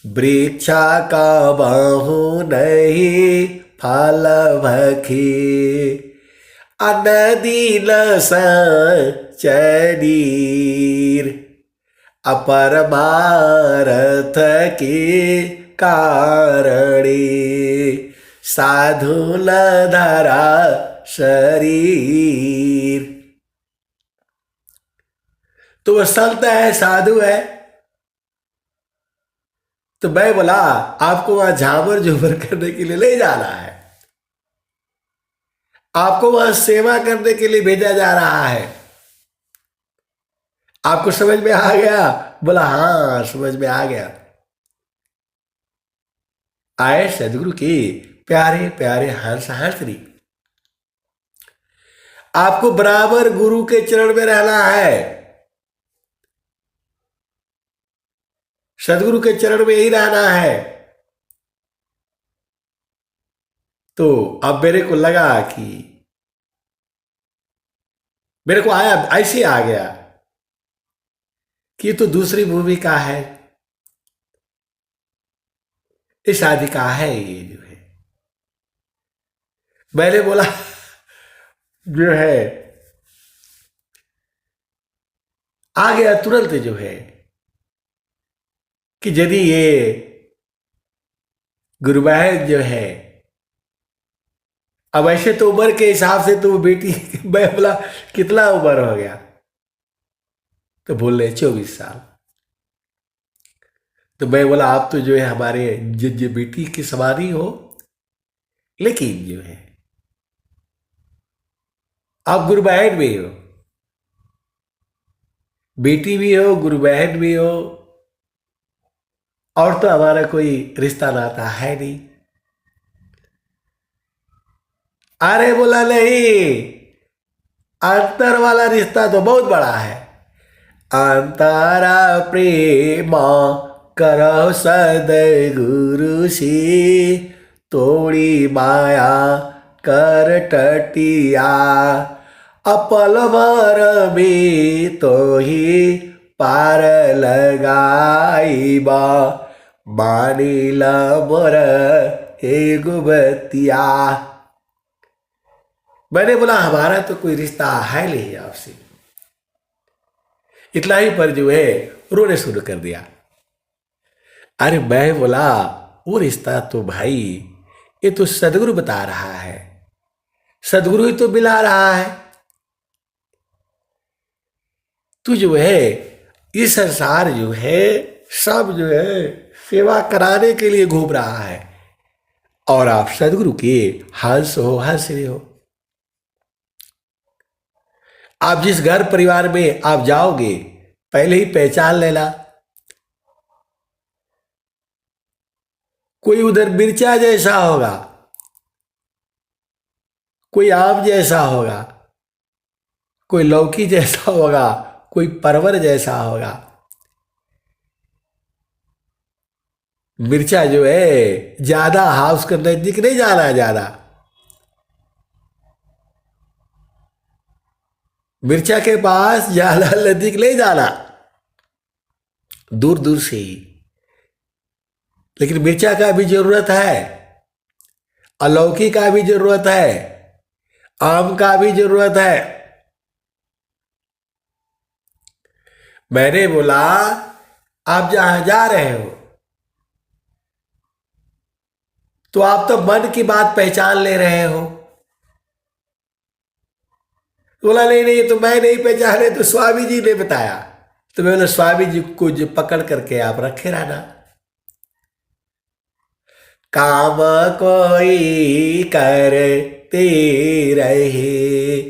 वृक्षा का बाहु नहीं फल भखी, अनदी लस चरीर, अपरमारथ के कारणे, साधु धरा शरीर। तो वह संत है, साधु है। तो मैं बोला आपको वहां झावर झूमर करने के लिए ले जाना है, आपको वहां सेवा करने के लिए भेजा जा रहा है। आपको समझ में आ गया? बोला हाँ समझ में आ गया। आए सदगुरु की प्यारे प्यारे हंस हरदरी। आपको बराबर गुरु के चरण में रहना है, सदगुरु के चरण में ही रहना है। तो अब मेरे को लगा कि मेरे को आया, ऐसे आ गया कि ये तो दूसरी मूवी का है, ये शादी का है ये जो है। मैंने बोला जो है, आ गया तुरंत जो है कि यदि ये गुरुवार जो है, अब ऐसे तो उम्र के हिसाब से तो वो बेटी मैं बोला कितना उम्र हो गया, तो बोल रहे 24 साल। तो मैं बोला आप तो जो है हमारे बेटी की सवारी हो, लेकिन जो है आप गुरु बहन भी हो, बेटी भी हो, गुरु बहन भी हो, और तो हमारा कोई रिश्ता नाता है नहीं। अरे बोला नहीं, अंतर वाला रिश्ता तो बहुत बड़ा है। अंतरा प्रेम करो सदगुरु से, तोड़ी माया कर टटिया, अपल भर में तो ही पार लगाईबा, मानिल मोर एगो बतिया। मैंने बोला हमारा तो कोई रिश्ता है नहीं आपसे। इतना ही पर जो है रोने शुरू कर दिया। अरे मैं बोला वो रिश्ता तो भाई ये तो सदगुरु बता रहा है, सदगुरु ही तो मिला रहा है। तू जो है ये संसार जो है सब जो है सेवा कराने के लिए घूम रहा है, और आप सदगुरु के हंस हो, हंस रहे हो। आप जिस घर परिवार में आप जाओगे पहले ही पहचान लेना, कोई उधर मिर्चा जैसा होगा, कोई आम जैसा होगा, कोई लौकी जैसा होगा, कोई परवर जैसा होगा। मिर्चा जो है ज्यादा हाउस के नजदीक नहीं जाना है, ज्यादा मिर्चा के पास ज्यादा नजदीक नहीं जाना, दूर दूर से ही। लेकिन मिर्चा का भी जरूरत है, अलौकी का भी जरूरत है, आम का भी जरूरत है। मैंने बोला आप जहां जा रहे हो तो आप तो मन की बात पहचान ले रहे हो। बोला नहीं नहीं, तो मैं नहीं पहचाने, तो स्वामी जी ने बताया। तो मैं बोला स्वामी जी को जो पकड़ करके आप रखे रहना। काम कोई करते रहे,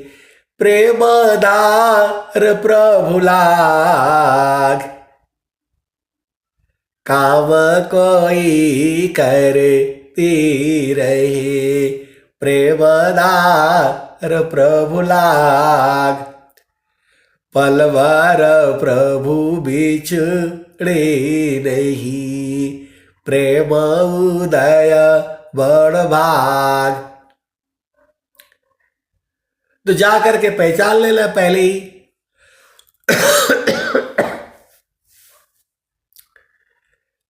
प्रेमदार प्रभु लाग, काम कोई करते रहे, प्रेमदार प्रभु लाग, पलवार प्रभु बिछड़े नहीं, प्रेम उदय बड़ भाग। तो जा करके पहचान लेना पहले ही।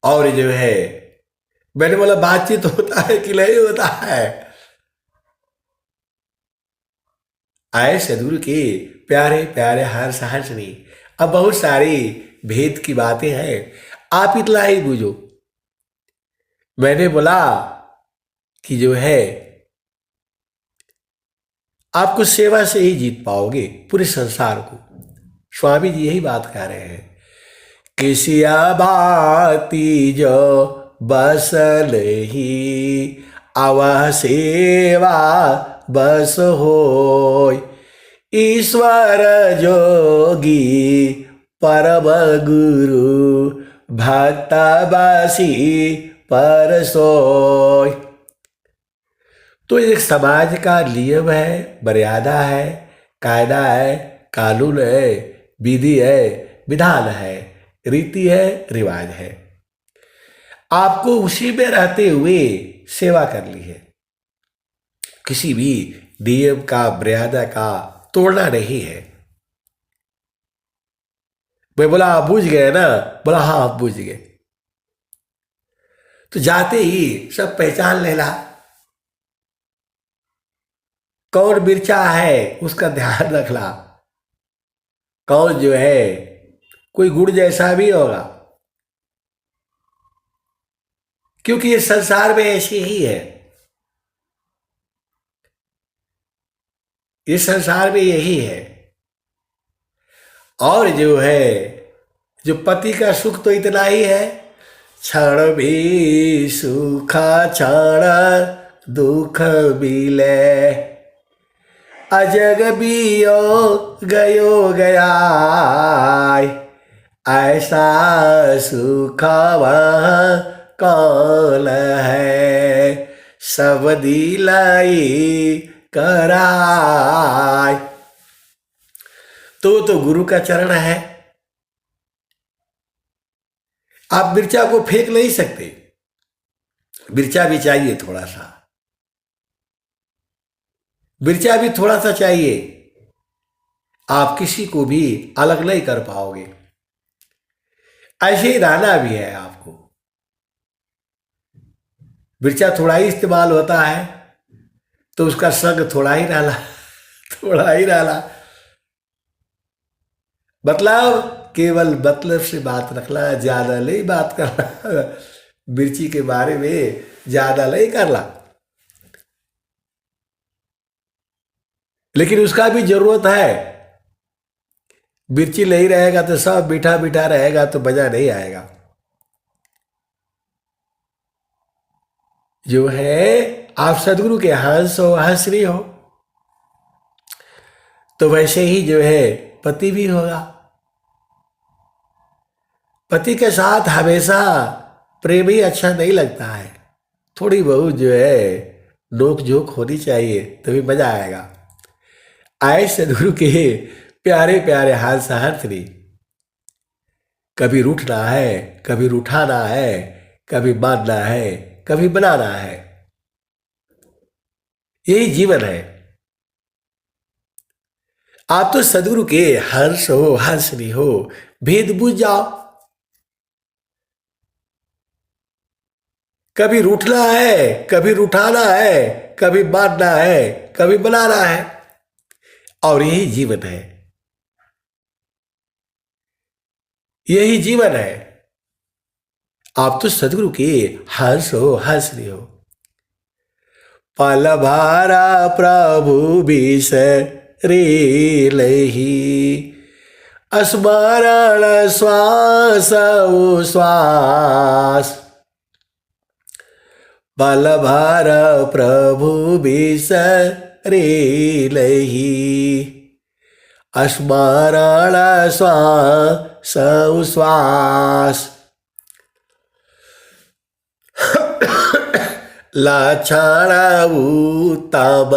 और जो है मैंने बोला बातचीत होता है कि नहीं होता है। आए सदगुरु के प्यारे प्यारे हर्ष हर्ष नहीं। अब बहुत सारी भेद की बातें हैं, आप इतना ही बूझो। मैंने बोला कि जो है आपको सेवा से ही जीत पाओगे पूरे संसार को। स्वामी जी यही बात कह रहे हैं। किसिया बाती जो बसल ही, अवह सेवा बस होय, ईश्वर जोगी परम गुरु, भक्त बासी पर सोय। तो एक समाज का नियम है, मर्यादा है, कायदा है, कानून है, विधि है, विधान है, रीति है, रिवाज है। आपको उसी में रहते हुए सेवा करनी है, किसी भी नियम का मर्यादा का तोड़ना नहीं है। मैं बोला आप बुझ गए ना? बोला हाँ आप बुझ गए। तो जाते ही सब पहचान लेना कौन मिर्चा है, उसका ध्यान रखना। कौन जो है कोई गुड़ जैसा भी होगा, क्योंकि ये संसार में ऐसे ही है। ये संसार में यही है। और जो है जो पति का सुख तो इतना ही है, क्षण भी सुखा क्षण दुख मिले, अजग बियो गयो गया, ऐसा सुख वह कौन है, सब दिलाई कराय। तो गुरु का चरण है। आप मिर्चा को फेंक नहीं सकते, मिर्चा भी चाहिए थोड़ा सा, मिर्चा भी थोड़ा सा चाहिए। आप किसी को भी अलग नहीं कर पाओगे। ऐसे ही रहना भी है आपको। मिर्चा थोड़ा ही इस्तेमाल होता है तो उसका संग थोड़ा ही डाला थोड़ा ही डाला। मतलब केवल मतलब से बात रखना, ज्यादा नहीं बात करना मिर्ची के बारे में ज्यादा नहीं करना। लेकिन उसका भी जरूरत है। मिर्ची नहीं रहेगा तो सब मीठा मीठा रहेगा तो मजा नहीं आएगा। जो है आप सदगुरु के हंस हो, हंसरी हो, तो वैसे ही जो है पति भी होगा। पति के साथ हमेशा प्रेम ही अच्छा नहीं लगता है, थोड़ी बहुत जो है नोक झोंक होनी चाहिए तभी मजा आएगा। आए सदगुरु के प्यारे प्यारे हाल सहस्त्री। कभी रूठना है, कभी रूठाना है, कभी बांधना है, कभी बनाना है, यही जीवन है। आप तो सदगुरु के हंस हो, हंसनी हो, भेद बुझ जाओ। कभी रूठना है, कभी रूठाना है, कभी बांधना है, कभी बनाना है, और यही जीवन है, यही जीवन है। आप तो सदगुरु के हंस हो, हंसनी हो। पल भारा प्रभु बिसरे लही, स्मरण श्वास श्वास। पल भार प्रभु बिसरे लही, स्मरण श्वास श्वास। लक्षण उत्तम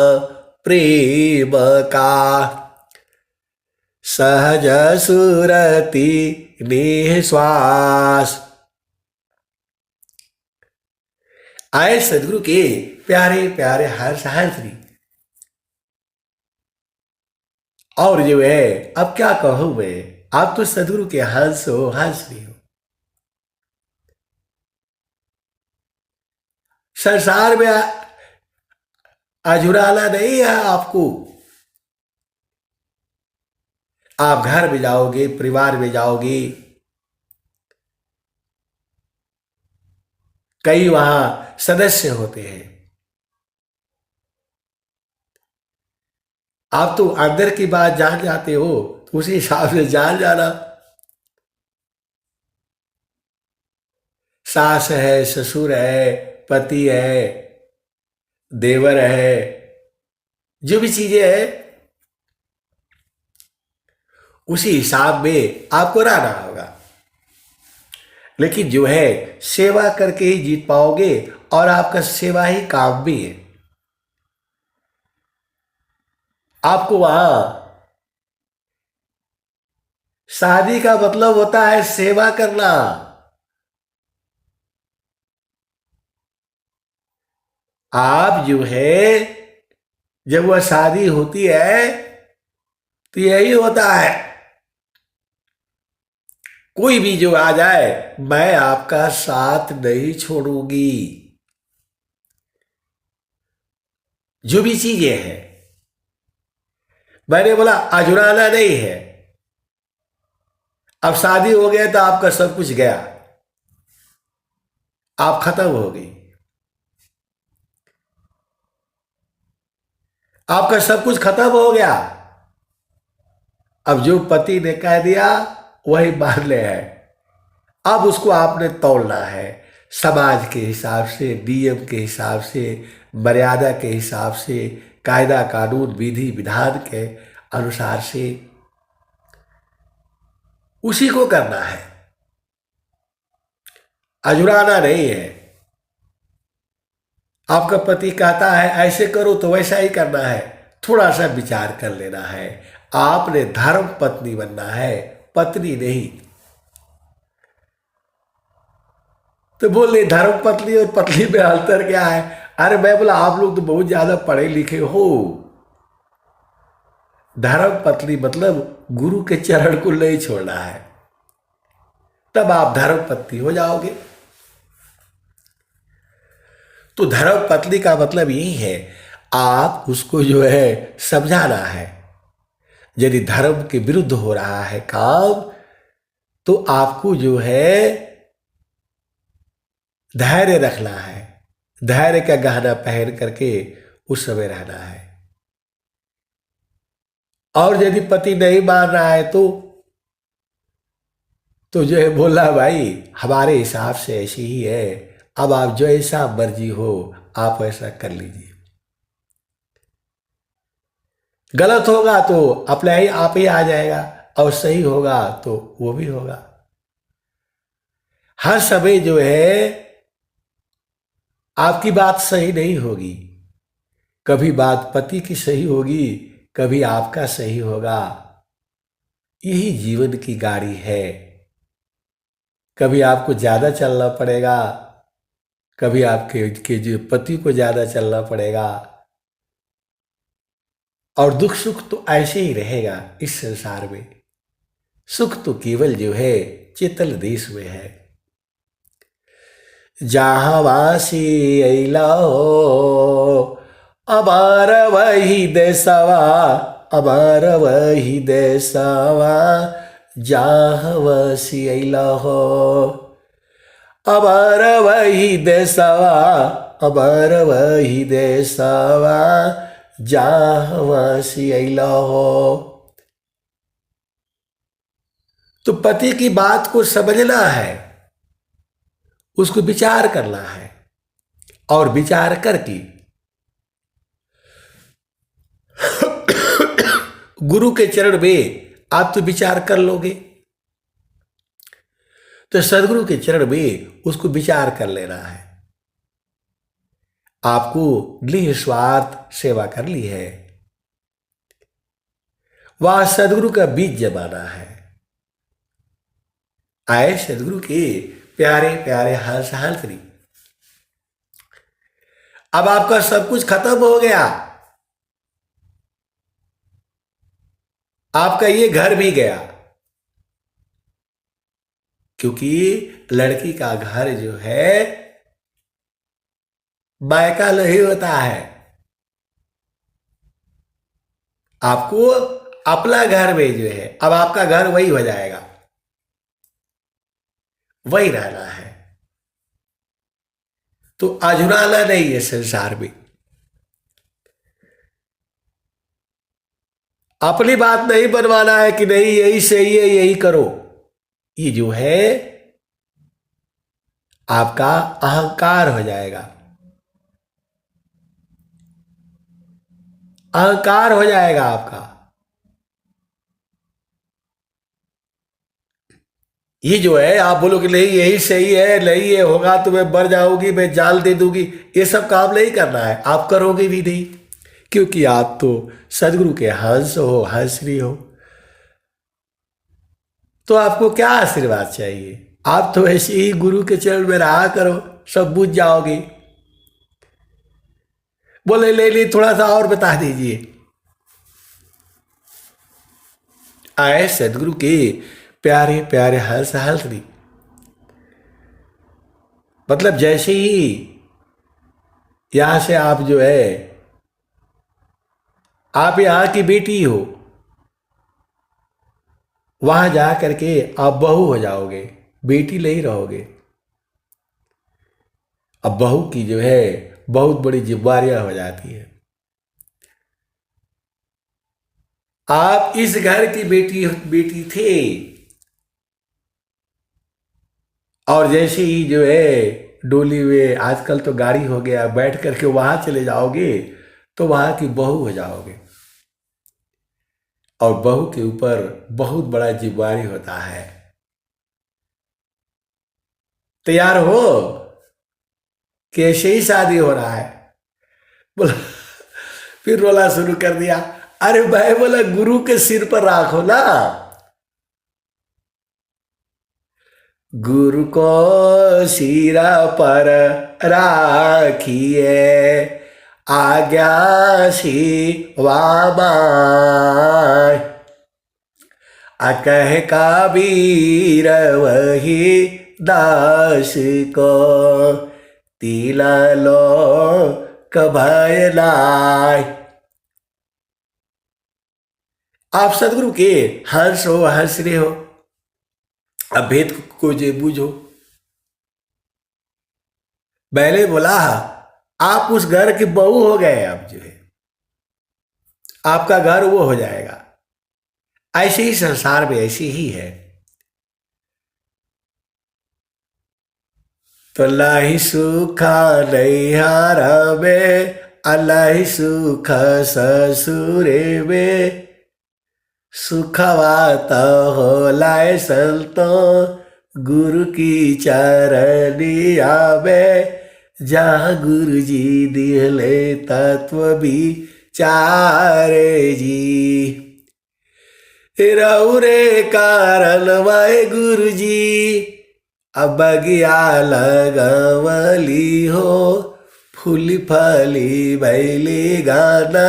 प्रेम का, सहज सुरति निश्वास। आए सदगुरु के प्यारे प्यारे हर्ष हंसरी। और जो है अब क्या कहूं मैं, आप तो सदगुरु के हंस हो, हंसरी हो। संसार में अझुराना नहीं है आपको। आप घर में जाओगे, परिवार में जाओगे, कई वहां सदस्य होते हैं। आप तो अंदर की बात जान जाते हो, तो उसी हिसाब से जान जाना। सास है, ससुर है, पति है, देवर है, जो भी चीजें हैं उसी हिसाब में आपको रहना होगा। लेकिन जो है सेवा करके ही जीत पाओगे, और आपका सेवा ही काम भी है। आपको वहां शादी का मतलब होता है सेवा करना। आप जो है जब वह शादी होती है तो यही होता है, कोई भी जो आ जाए, मैं आपका साथ नहीं छोड़ूंगी। जो भी चीजें हैं, मैंने बोला अजुराना नहीं है। अब शादी हो गया तो आपका सब कुछ गया, आप खत्म हो गई, आपका सब कुछ खत्म हो गया। अब जो पति ने कह दिया वही मान ले है। अब उसको आपने तोड़ना है, समाज के हिसाब से, नियम के हिसाब से, मर्यादा के हिसाब से, कायदा कानून विधि विधान के अनुसार से उसी को करना है, अजुराना नहीं है। आपका पति कहता है ऐसे करो तो वैसा ही करना है, थोड़ा सा विचार कर लेना है। आपने धर्म पत्नी बनना है, पत्नी नहीं। तो बोले धर्म पत्नी और पत्नी में अंतर क्या है? अरे मैं बोला आप लोग तो बहुत ज्यादा पढ़े लिखे हो। धर्म पत्नी मतलब गुरु के चरण को नहीं छोड़ना है, तब आप धर्म पत्नी हो जाओगे। तो धर्म पत्नी का मतलब यही है, आप उसको जो है समझाना है। यदि धर्म के विरुद्ध हो रहा है काम, तो आपको जो है धैर्य रखना है, धैर्य का गहना पहन करके उस समय रहना है। और यदि पति नहीं मान रहा है तो जो है बोला भाई हमारे हिसाब से ऐसी ही है, अब आप जो ऐसा मर्जी हो आप ऐसा कर लीजिए। गलत होगा तो अपने ही आप ही आ जाएगा, और सही होगा तो वो भी होगा। हर समय जो है आपकी बात सही नहीं होगी, कभी बात पति की सही होगी, कभी आपका सही होगा। यही जीवन की गाड़ी है। कभी आपको ज्यादा चलना पड़ेगा, कभी आपके के जो पति को ज्यादा चलना पड़ेगा। और दुख सुख तो ऐसे ही रहेगा इस संसार में। सुख तो केवल जो है चेतन देश में है। जहाँ वासी अला हो, अबार वही देसवा, अबार वही देसवा, जहाँ वासी अला हो, अबार वही देसवा, अबार वही देसवा, जहाँ वासी अला हो। तो पति की बात को समझना है, उसको विचार करना है, और विचार करके गुरु के चरण में आप तो विचार कर लोगे, तो सदगुरु के चरण में उसको विचार कर लेना है। आपको निस्वार्थ सेवा कर ली है, वह सदगुरु का बीज जमाना है। आए सदगुरु के प्यारे प्यारे हंस हंसरी। अब आपका सब कुछ खत्म हो गया, आपका ये घर भी गया, क्योंकि लड़की का घर जो है मायका नहीं होता है। आपको अपना घर में जो है, अब आपका घर वही हो जाएगा, वही रहना है। तो अजुराना नहीं है संसार में। अपनी बात नहीं बनवाना है कि नहीं यही सही है यही करो। ये जो है आपका अहंकार हो जाएगा, अहंकार हो जाएगा आपका। ये जो है आप बोलो कि नहीं यही सही है, नहीं ये होगा तो मैं मर जाऊंगी, मैं जान दे दूंगी, ये सब काम नहीं करना है, आप करोगे भी नहीं, क्योंकि आप तो सदगुरु के हंस हो, हंसरी हो। तो आपको क्या आशीर्वाद चाहिए? आप तो ऐसे ही गुरु के चरण में रहा करो, सब बुझ जाओगे। बोले ले ले थोड़ा सा और बता दीजिए। आए सदगुरु के प्यारे प्यारे हंस हंसरी, मतलब जैसे ही यहां से आप जो है, आप यहाँ की बेटी हो, वहां जा करके आप बहू हो जाओगे, बेटी नहीं रहोगे। अब बहू की जो है बहुत बड़ी जिम्मेदारियां हो जाती है। आप इस घर की बेटी बेटी थे, और जैसे ही जो है डोली में, आजकल तो गाड़ी हो गया, बैठ करके वहां चले जाओगे तो वहां की बहू हो जाओगे। और बहू के ऊपर बहुत बड़ा जिम्मेदारी होता है। तैयार हो कि ऐसे ही शादी हो रहा है? बोला, फिर रोला शुरू कर दिया। अरे भाई, बोला गुरु के सिर पर राखो ना, गुरु को सिरा पर राखिए, आज्ञा शिवाबाई, अकह कबीर वही दास को, तिला लो कभय लाय। आप सदगुरु के हंस हो, हंस रहे हो, अब भेद को जे बूझो। मैंने बोला आप उस घर की बहू हो गए, अब जो है आपका घर वो हो जाएगा। ऐसे ही संसार में ऐसे ही है। तो लाही सुखा नैहर में, अलाही सुख ससुरे में, सुखवा तो हो लाए संतो गुरु की चरनिया में, जहाँ गुरु जी दिले तत्व भी चारे जी, रौरे कारण वाहे गुरु जी, अब बगिया लगवली हो, फूली फली भैली गाना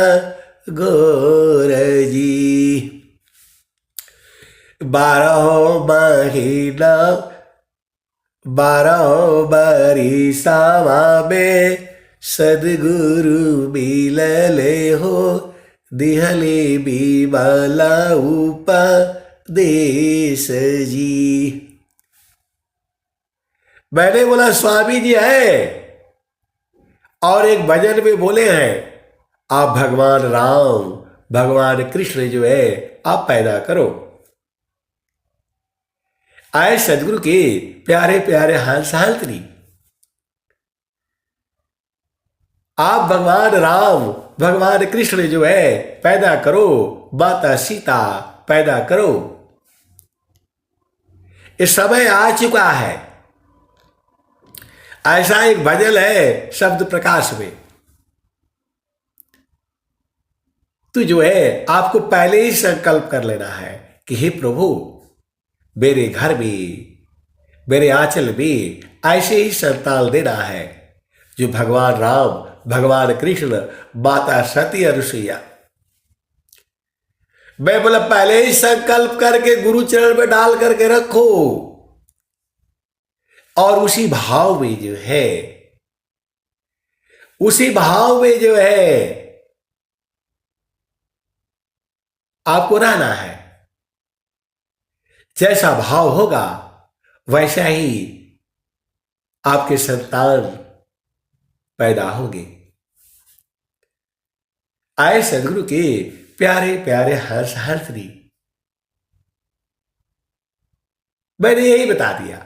गोर जी, 12 महीना 12 बरिसावा में, सदगुरु मिलले हो, दिहले बिमला उपदेश जी। मैंने बोला स्वामी जी है, और एक भजन में बोले हैं, आप भगवान राम भगवान कृष्ण जो है आप पैदा करो। आए सदगुरु के प्यारे प्यारे हंस हंसरी, आप भगवान राम भगवान कृष्ण जो है पैदा करो, माता सीता पैदा करो। इस समय आ चुका है। ऐसा एक भजन है शब्द प्रकाश में, तो जो है आपको पहले ही संकल्प कर लेना है कि हे प्रभु, मेरे घर में, मेरे आंचल में ऐसे ही संतान देना है जो भगवान राम भगवान कृष्ण माता सती अनुसुईया। मैं बोला पहले ही संकल्प करके गुरु चरण में डाल करके रखो, और उसी भाव में जो है, उसी भाव में जो है आपको रहना है। जैसा भाव होगा वैसा ही आपके संतान पैदा होंगे। आए सदगुरु के प्यारे प्यारे हर्ष हर्षरी, मैंने यही बता दिया,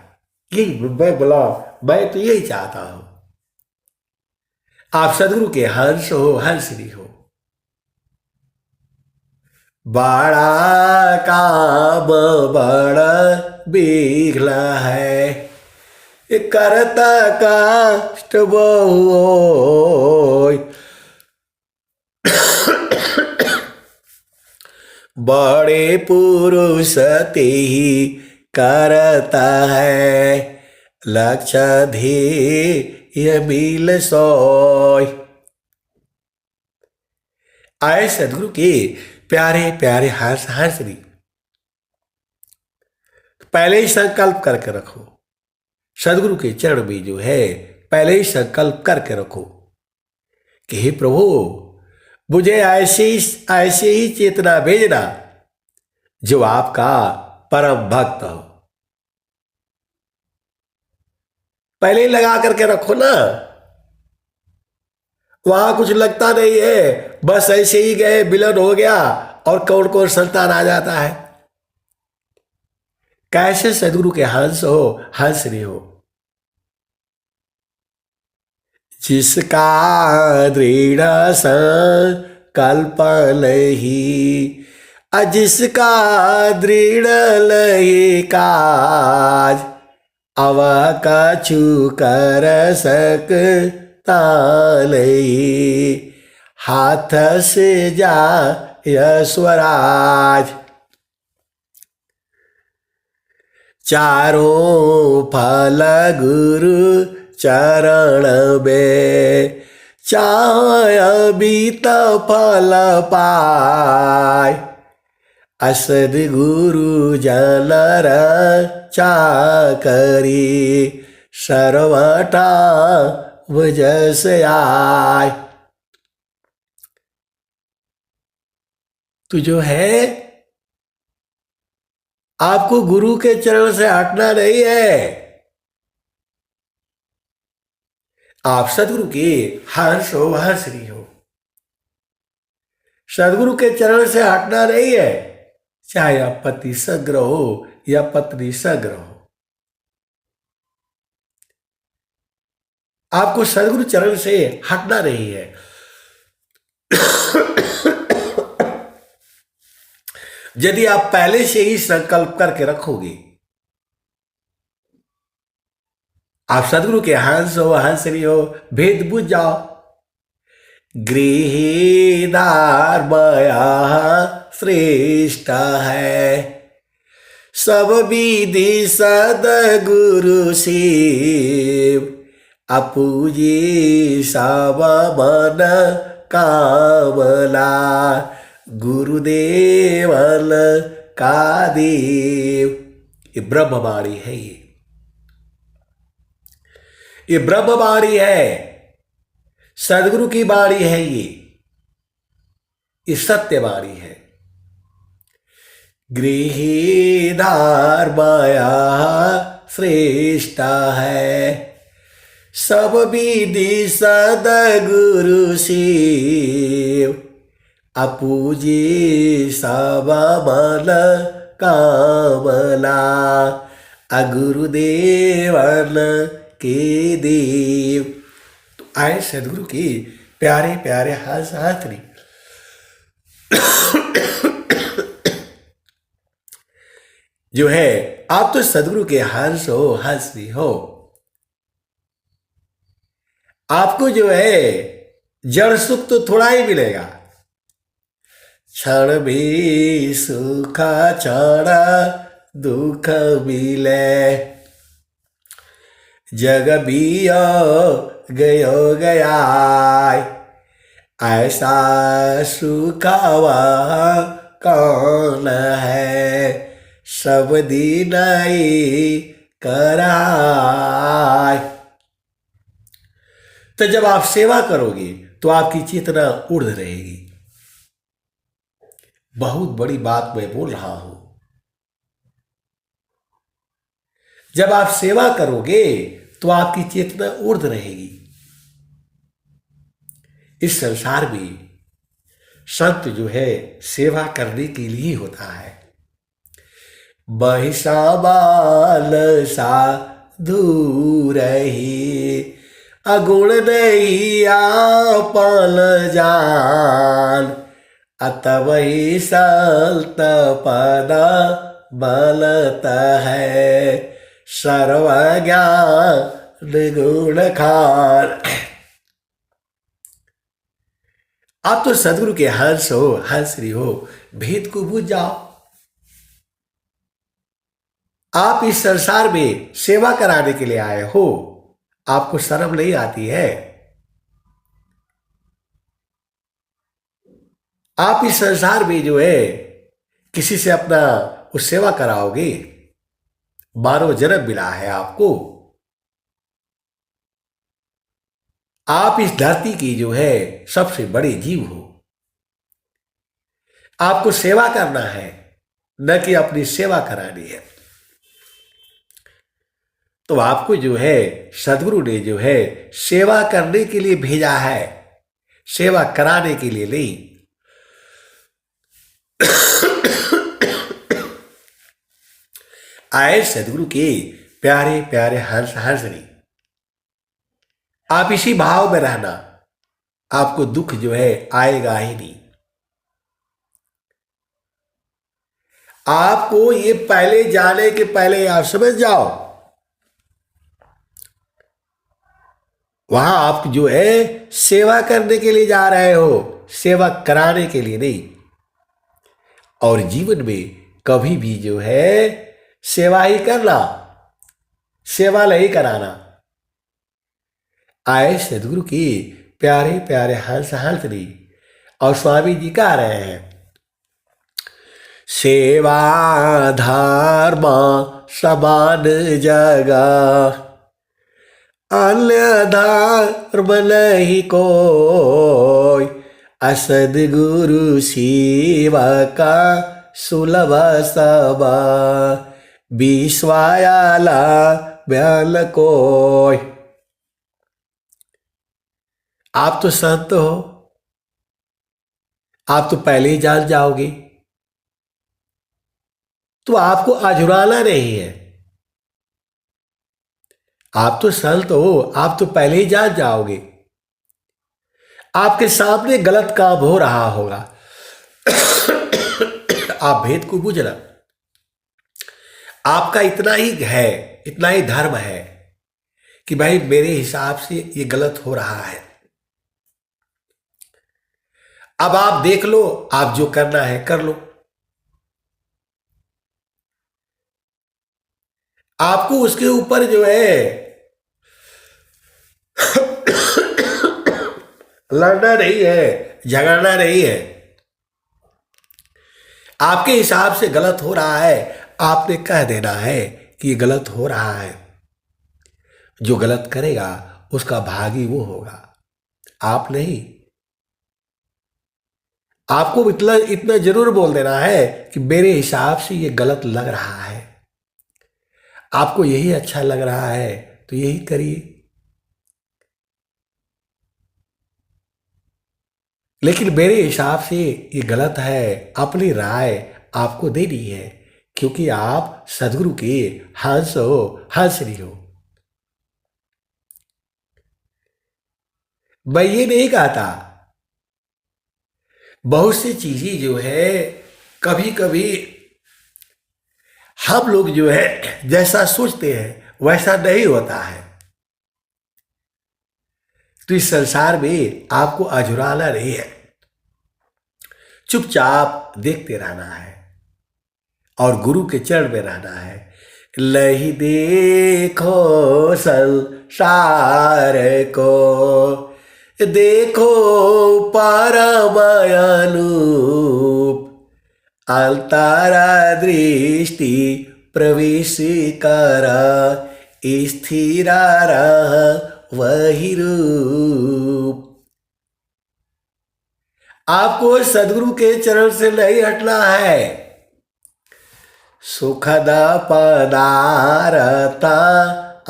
यही मैं बोला, मैं तो यही चाहता हूं आप सदगुरु के हंस हो, हंसरी हो। बड़ा काम बड़ा बिगला है, करता कष्ट बहु, बड़े पुरुष ते ही करता है, लक्ष्य ध्येय मिल सोय। आए सदगुरु के प्यारे प्यारे हंस हंसरी, पहले ही संकल्प करके रखो, सदगुरु के चरण में जो है पहले ही संकल्प करके रखो कि हे प्रभु, मुझे ऐसे ही चेतना भेजना जो आपका परम भक्त हो। पहले ही लगा करके रखो ना, वहां कुछ लगता नहीं है, बस ऐसे ही गए, विलन हो गया और कौन कौन संतान आ जाता है। कैसे सदगुरु के हंस हो, हंस नहीं हो। जिसका दृढ़ संकल्प नहीं, जिसका दृढ़ लही काज, अव कछु कर सकता नहीं, हाथ से जाय स्वराज। चारों फल गुरु चरण में, चाय बीत फल पाय, असद गुरु जनर चाकरी, सर्वटा वजस आय। तो जो है आपको गुरु के चरण से हटना नहीं है, आप सदगुरु के हंस हो, हंसरी हो। सदगुरु के चरण से हटना नहीं है, चाहे आप पति सग्र हो या पत्नी सग्र हो। आपको सदगुरु चरण से हटना नहीं है। यदि आप पहले से ही संकल्प करके रखोगे, आप सदगुरु के हंस हो, हंसरी हो, भेद बुझ जाओ। गृहदार माया श्रेष्ठ है, सब विधि सदगुरु शिव, अपूजी सब मन कामला, गुरुदेवन का देव। ये ब्रह्मवाणी है, ये ब्रह्मवाणी है, सदगुरु की वाणी है, ये सत्यवाणी है। गृहदार माया श्रेष्ठ है, सब विधि सदगुरु शिव, अपूजी सब मन कामला, गुरुदेवन के देव। तो आए सदगुरु की प्यारे प्यारे हंस हाथरी। जो है आप तो सदगुरु के हंस हो, हंसी हो। आपको जो है जड़ सुख तो थोड़ा ही मिलेगा, क्षण भी सुख क्षण दुख मिले, जग भी गयो गया, ऐसा सुख वह कौन है, सब दिन कराय। तो जब आप सेवा करोगे तो आपकी चेतना उड़ रहेगी। बहुत बड़ी बात मैं बोल रहा हूं। जब आप सेवा करोगे तो आपकी चेतना उड़ रहेगी। इस संसार में संत जो है सेवा करने के लिए होता है। महिषामाल सा दूर ही, अगुण नहीं आपल जान, अतवही सल्त पद बलत है, सर्वज्ञान गुण खान। आप तो सदगुरु के हंस हो, हंसरी हो, भेद को बुझ जाओ। आप इस संसार में सेवा कराने के लिए आए हो, आपको शर्म नहीं आती है? आप इस संसार में जो है किसी से अपना उस सेवा कराओगे, मानव जन्म मिला है आपको। आप इस धरती की जो है सबसे बड़े जीव हो। आपको सेवा करना है, न कि अपनी सेवा करानी है। तो आपको जो है सदगुरु ने जो है सेवा करने के लिए भेजा है, सेवा कराने के लिए नहीं। आए सदगुरु के प्यारे प्यारे हंस हंसनी, आप इसी भाव में रहना, आपको दुख जो है आएगा ही नहीं। आपको ये पहले जाने के पहले आप समझ जाओ, वहां आप जो है सेवा करने के लिए जा रहे हो, सेवा कराने के लिए नहीं। और जीवन में कभी भी जो है सेवा ही करना, सेवा नहीं कराना। आए सदगुरु की प्यारे प्यारे हंस हंसनी, और स्वामी जी कह रहे हैं, सेवा धर्म समान जगह, अन्य धर्म नहीं कोई, असदगुरु सेवा का सुलभ सबा, विश्वायाला ब्याल कोई। आप तो संत हो, आप तो पहले ही जान जाओगे, तो आपको अझुराना नहीं है। आप तो संत हो, आप तो पहले ही जान जाओगे। आपके सामने गलत काम हो रहा होगा, आप भेद को बुझना। आपका इतना ही है, इतना ही धर्म है कि भाई मेरे हिसाब से ये गलत हो रहा है। अब आप देख लो, आप जो करना है कर लो। आपको उसके ऊपर जो है लड़ना नहीं है, झगड़ना नहीं है। आपके हिसाब से गलत हो रहा है, आपने कह देना है कि ये गलत हो रहा है। जो गलत करेगा उसका भागी वो होगा, आप नहीं। आपको इतना इतना जरूर बोल देना है कि मेरे हिसाब से ये गलत लग रहा है, आपको यही अच्छा लग रहा है तो यही करिए। लेकिन मेरे हिसाब से ये गलत है, अपनी राय आपको देनी है, क्योंकि आप सदगुरु के हंस हो, हंसनी हो। मैं ये नहीं कहता, बहुत सी चीजें जो है कभी कभी हम लोग जो है जैसा सोचते हैं वैसा नहीं होता है। तो इस संसार में आपको अझुराना नहीं है, चुपचाप देखते रहना है और गुरु के चरण में रहना है। लही देखो संसार को, देखो परम अनूप, अलतारा दृष्टि प्रवेश करा, स्थिरा रह वही रूप। आपको सदगुरु के चरण से नहीं हटना है। सुखद पदारता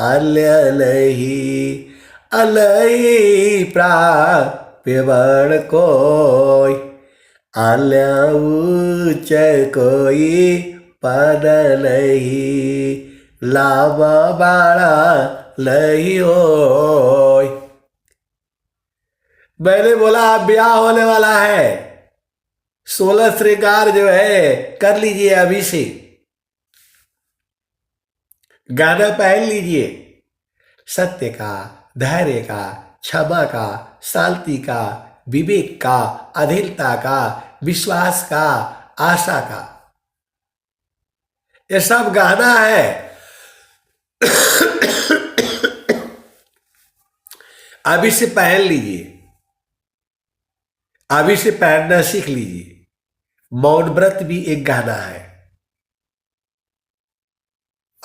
अलही, अलही प्राप्य बड़ कोई, आल्या उच्च कोई पद नहीं, लाभ बाड़ा नहीं होय। मैंने बोला आप ब्याह होने वाला है, 16 श्रृंगार जो है कर लीजिए अभी से, गाना पहन लीजिए। सत्य का, धैर्य का, क्षमा का, शांति का, विवेक का, अधीरता का, विश्वास का, आशा का, ये सब गहना है। अभी से पहन लीजिए, अभी से पहनना सीख लीजिए। मौन व्रत भी एक गहना है,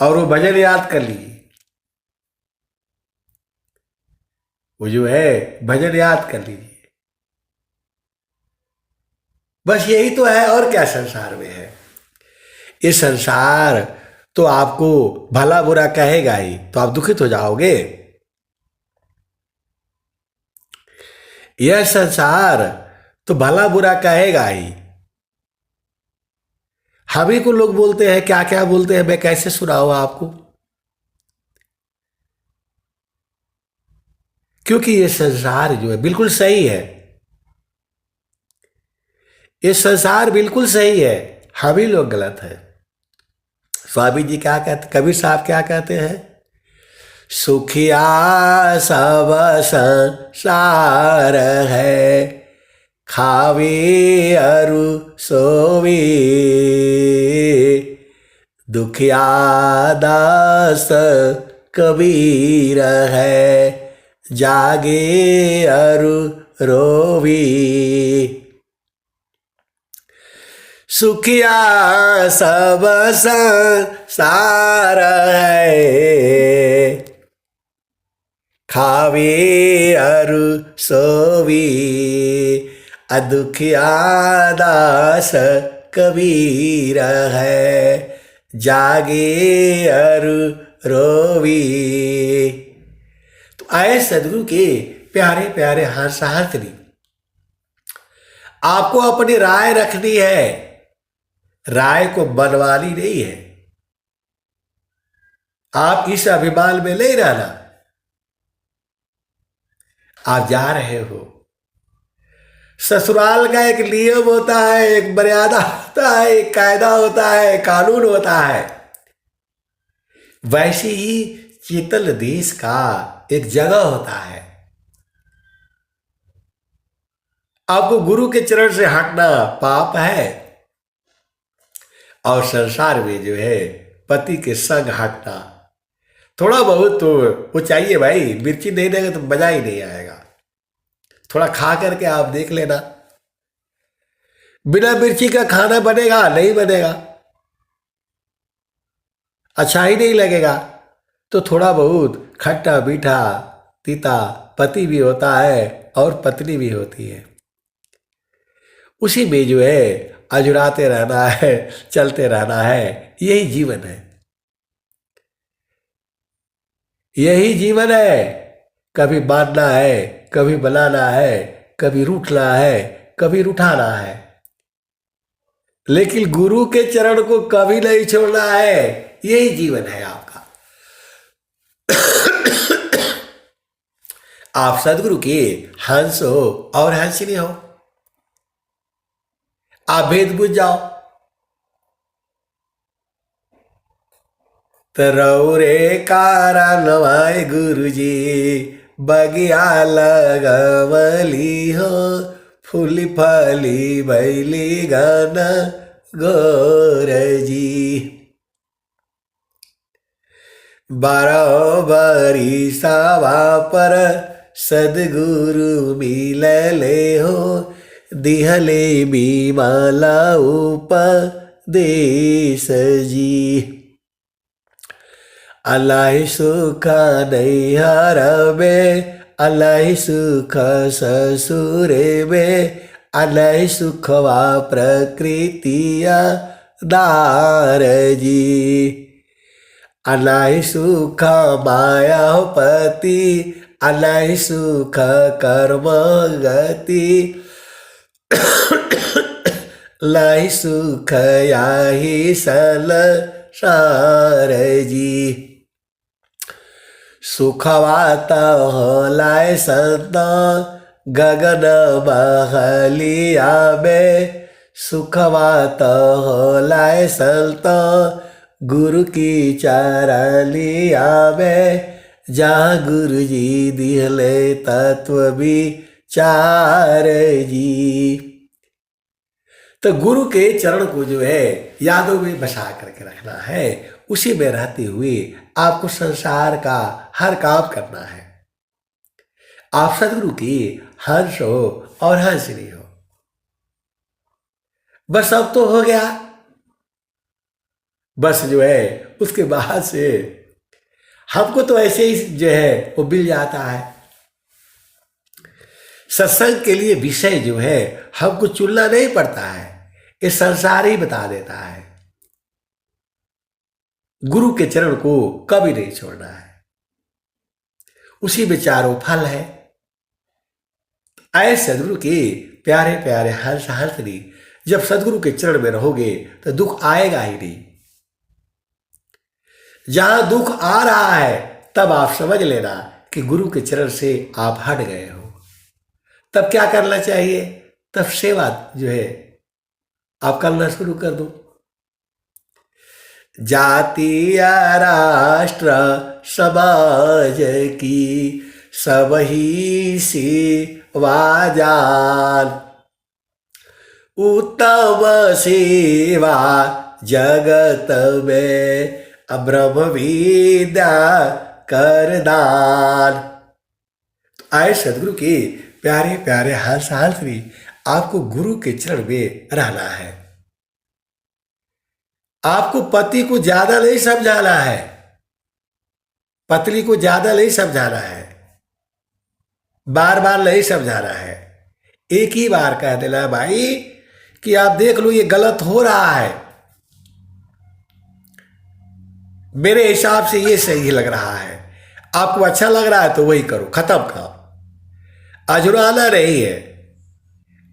और वो भजन याद कर लीजिए, वो जो है भजन याद कर लीजिए। बस यही तो है, और क्या संसार में है। ये संसार तो आपको भला बुरा कहेगा ही, तो आप दुखित हो जाओगे। यह संसार तो भला बुरा कहेगा ही। हम ही को लोग बोलते हैं, क्या क्या बोलते हैं, मैं कैसे सुनाऊं आपको। क्योंकि ये संसार जो है बिल्कुल सही है, ये संसार बिल्कुल सही है, हम ही लोग गलत है। स्वामी जी क्या कहते, कबीर साहब क्या कहते हैं, सुखिया सब संसार है, खावे अरु सोवे, दुखिया दास कबीर है, जागे अरु रोवी। सुखिया सब संसार है, खावे अरु सोवी, अदुखिया दास कबीर है, जागे अरु रोवी। तो आए सदगुरु के प्यारे प्यारे हंसहंसनी, आपको अपनी राय रखनी है, राय को बनवानी नहीं है। आप इस अभिमान में नहीं रहना। आप जा रहे हो, ससुराल का एक नियम होता है, एक मर्यादा होता है, एक कायदा होता है, कानून होता है। वैसे ही चेतन देश का एक जगह होता है। आपको गुरु के चरण से हटना पाप है, और संसार में जो है पति के संग हटना थोड़ा बहुत तो वो चाहिए भाई। मिर्ची नहीं देगा तो मजा ही नहीं आएगा। थोड़ा खा करके आप देख लेना, बिना मिर्ची का खाना बनेगा नहीं बनेगा, अच्छा ही नहीं लगेगा। तो थोड़ा बहुत खट्टा मीठा तीता पति भी होता है और पत्नी भी होती है, उसी में जो है अजुराते रहना है, चलते रहना है। यही जीवन है, यही जीवन है। कभी बांधना है, कभी बनाना है, कभी रूठना है, कभी रुठाना है, लेकिन गुरु के चरण को कभी नहीं छोड़ना है। यही जीवन है आपका। आप सदगुरु के हंस हो और हंसनी हो, आप भेद बुझ जाओ। तरौरे कारण वाय गुरु जी, बगिया लगवली हो, फूली फली बैली गन गोर जी। बराबरी सवा पर सदगुरु मिलले हो, दिहले बीमाला उपदेश जी। अलाई सुख नैहर में, अलाई सुख ससुरे में, अलाई सुखवा प्रकृतिया दार जी। अलाई सुख माया पति, अलाई सुख कर्म गति, लाई सुख याही संसार जी। सुखवात लाय संत गगन महलिया में, सुखवात लाय संत गुरु की चरलिया में, जहाँ गुरु जी दिहले तत्व विचार जी। तो गुरु के चरण को जो है यादों में बसा करके रखना है, उसी में रहते हुए आपको संसार का हर काम करना है। आप सदगुरु की हंस हो और हंसनी हो। बस अब तो हो गया, बस जो है उसके बाद से हमको तो ऐसे ही जो है वो मिल जाता है। सत्संग के लिए विषय जो है हमको चुनना नहीं पड़ता है, ये संसार ही बता देता है। गुरु के चरण को कभी नहीं छोड़ना है, उसी में चारों फल है। आए सदगुरु के प्यारे प्यारे हंस हंसनी, जब सदगुरु के चरण में रहोगे तो दुख आएगा ही नहीं। जहां दुख आ रहा है तब आप समझ लेना कि गुरु के चरण से आप हट गए हो। तब क्या करना चाहिए? तब सेवा जो है आप करना शुरू कर दो। जाति या राष्ट्र समाज की सब ही सेवा जान, उत्तम सेवा जगत में ब्रह्म विद्या कर दान। आए सदगुरु के प्यारे प्यारे हंस हंसनी, आपको गुरु के चरण में रहना है। आपको पति को ज्यादा नहीं समझाना है, पत्नी को ज्यादा नहीं समझाना है, बार बार नहीं समझाना है। एक ही बार कह देना भाई कि आप देख लो ये गलत हो रहा है, मेरे हिसाब से ये सही लग रहा है, आपको अच्छा लग रहा है तो वही करो, खत्म काम। अजुराना नहीं है।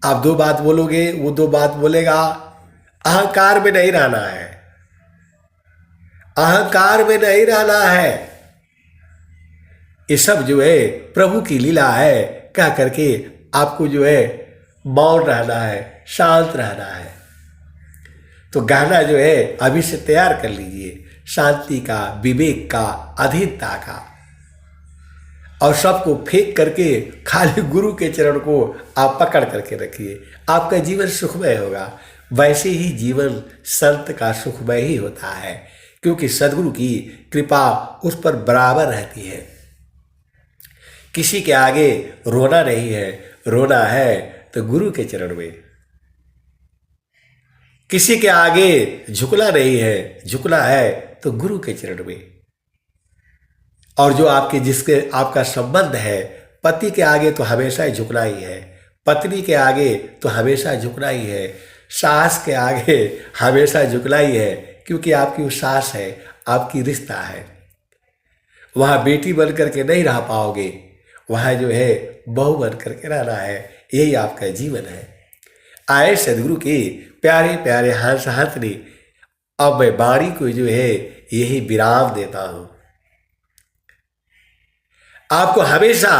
आप दो बात बोलोगे, वो दो बात बोलेगा। अहंकार में नहीं रहना है, अहंकार में नहीं रहना है। ये सब जो है प्रभु की लीला है कह करके आपको जो है मौन रहना है, शांत रहना है। तो गाना जो है अभी से तैयार कर लीजिए, शांति का, विवेक का, अधीनता का, और सबको फेंक करके खाली गुरु के चरण को आप पकड़ करके रखिए। आपका जीवन सुखमय होगा। वैसे ही जीवन संत का सुखमय ही होता है, क्योंकि सदगुरु की कृपा उस पर बराबर रहती है। किसी के आगे रोना नहीं है, रोना है तो गुरु के चरण में। किसी के आगे झुकना नहीं है, झुकना है तो गुरु के चरण में। और जो आपके जिसके आपका संबंध है, पति के आगे तो हमेशा ही झुकना ही है, पत्नी के आगे तो हमेशा झुकना ही है, सास के आगे हमेशा झुकना ही है, क्योंकि आपकी वो सास है, आपकी रिश्ता है। वहाँ बेटी बन करके नहीं रह पाओगे, वहाँ जो है बहू बन करके रहना है। यही आपका जीवन है। आए सदगुरु के प्यारे प्यारे हंस हंसनी, अब मैं वाणी को जो है यही विराम देता हूँ। आपको हमेशा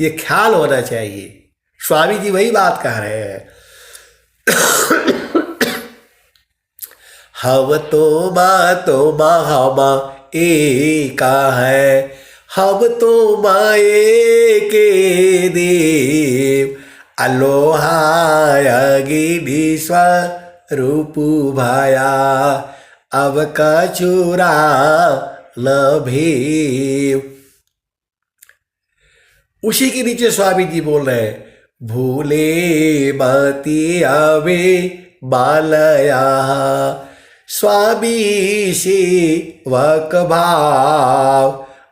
ये ख्याल होना चाहिए, स्वामी जी वही बात कह रहे हैं, हम तो मामा एका है, हम तो माए के देव, अलोहायगिनी स्वरूप भाया, अब कचुरा न भेव। उसी के नीचे स्वामी जी बोल रहे हैं, भूले मती आवे बालया, स्वामी सेवक भाव,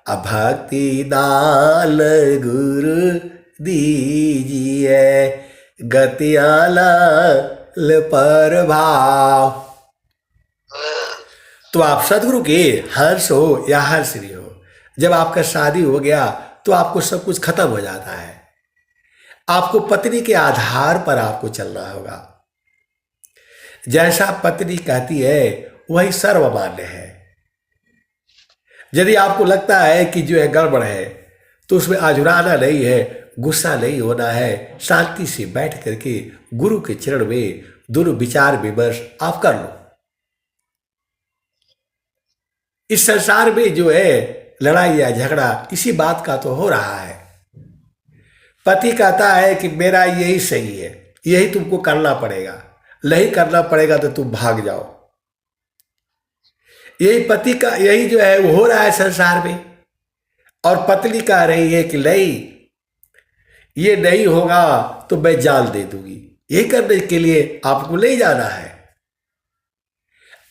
अभक्ति दाल गुरु दीजिए, गतियाल पर भाव। तो आप सदगुरु के हंस हो या हंसनी हो, जब आपका शादी हो गया तो आपको सब कुछ खत्म हो जाता है। आपको पत्नी के आधार पर आपको चलना होगा। जैसा पत्नी कहती है वही सर्वमान्य है। यदि आपको लगता है कि जो है गड़बड़ है तो उसमें आजुराना नहीं है, गुस्सा नहीं होना है, शांति से बैठ करके गुरु के चरण में दोनों विचार विमर्श आप कर लो। इस संसार में जो है लड़ाई या झगड़ा इसी बात का तो हो रहा है। पति कहता है कि मेरा यही सही है, यही तुमको करना पड़ेगा, नहीं करना पड़ेगा तो तुम भाग जाओ। यही पति का यही जो है वो हो रहा है संसार में। और पत्नी कह रही है कि नहीं, ये नहीं होगा तो मैं जान दे दूंगी। ये करने के लिए आपको नहीं जाना है,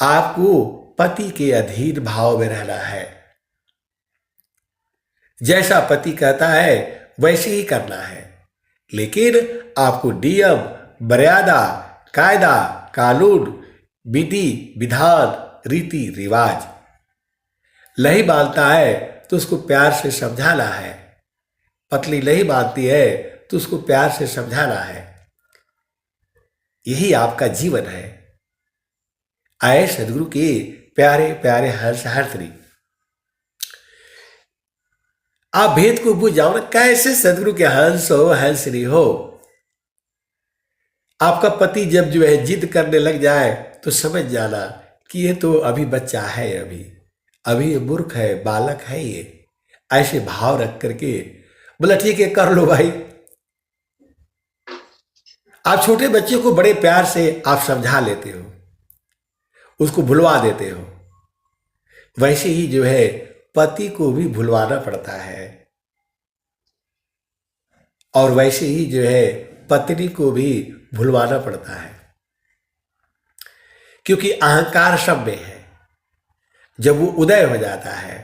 आपको पति के अधीन भाव में रहना है। जैसा पति कहता है वैसे ही करना है, लेकिन आपको नियम, मर्यादा, कायदा, कानून, विधि, विधान, रीति रिवाज नहीं मानता है तो उसको प्यार से समझाना है। पत्नी नहीं मानती है तो उसको प्यार से समझाना है। यही आपका जीवन है। आए सदगुरु के प्यारे प्यारे हंस हर्षरी, आप भेद को बुझ जाओ ना। कैसे सदगुरु के हंस हो, हंसरी हो। आपका पति जब जो है जिद करने लग जाए तो समझ जाना कि ये तो अभी बच्चा है, अभी ये मूर्ख है, बालक है ये। ऐसे भाव रख करके बोला ठीक है कर लो भाई। आप छोटे बच्चे को बड़े प्यार से आप समझा लेते हो, उसको भुलवा देते हो। वैसे ही जो है पति को भी भुलवाना पड़ता है, और वैसे ही जो है पत्नी को भी भुलवाना पड़ता है, क्योंकि अहंकार सब में है। जब वो उदय हो जाता है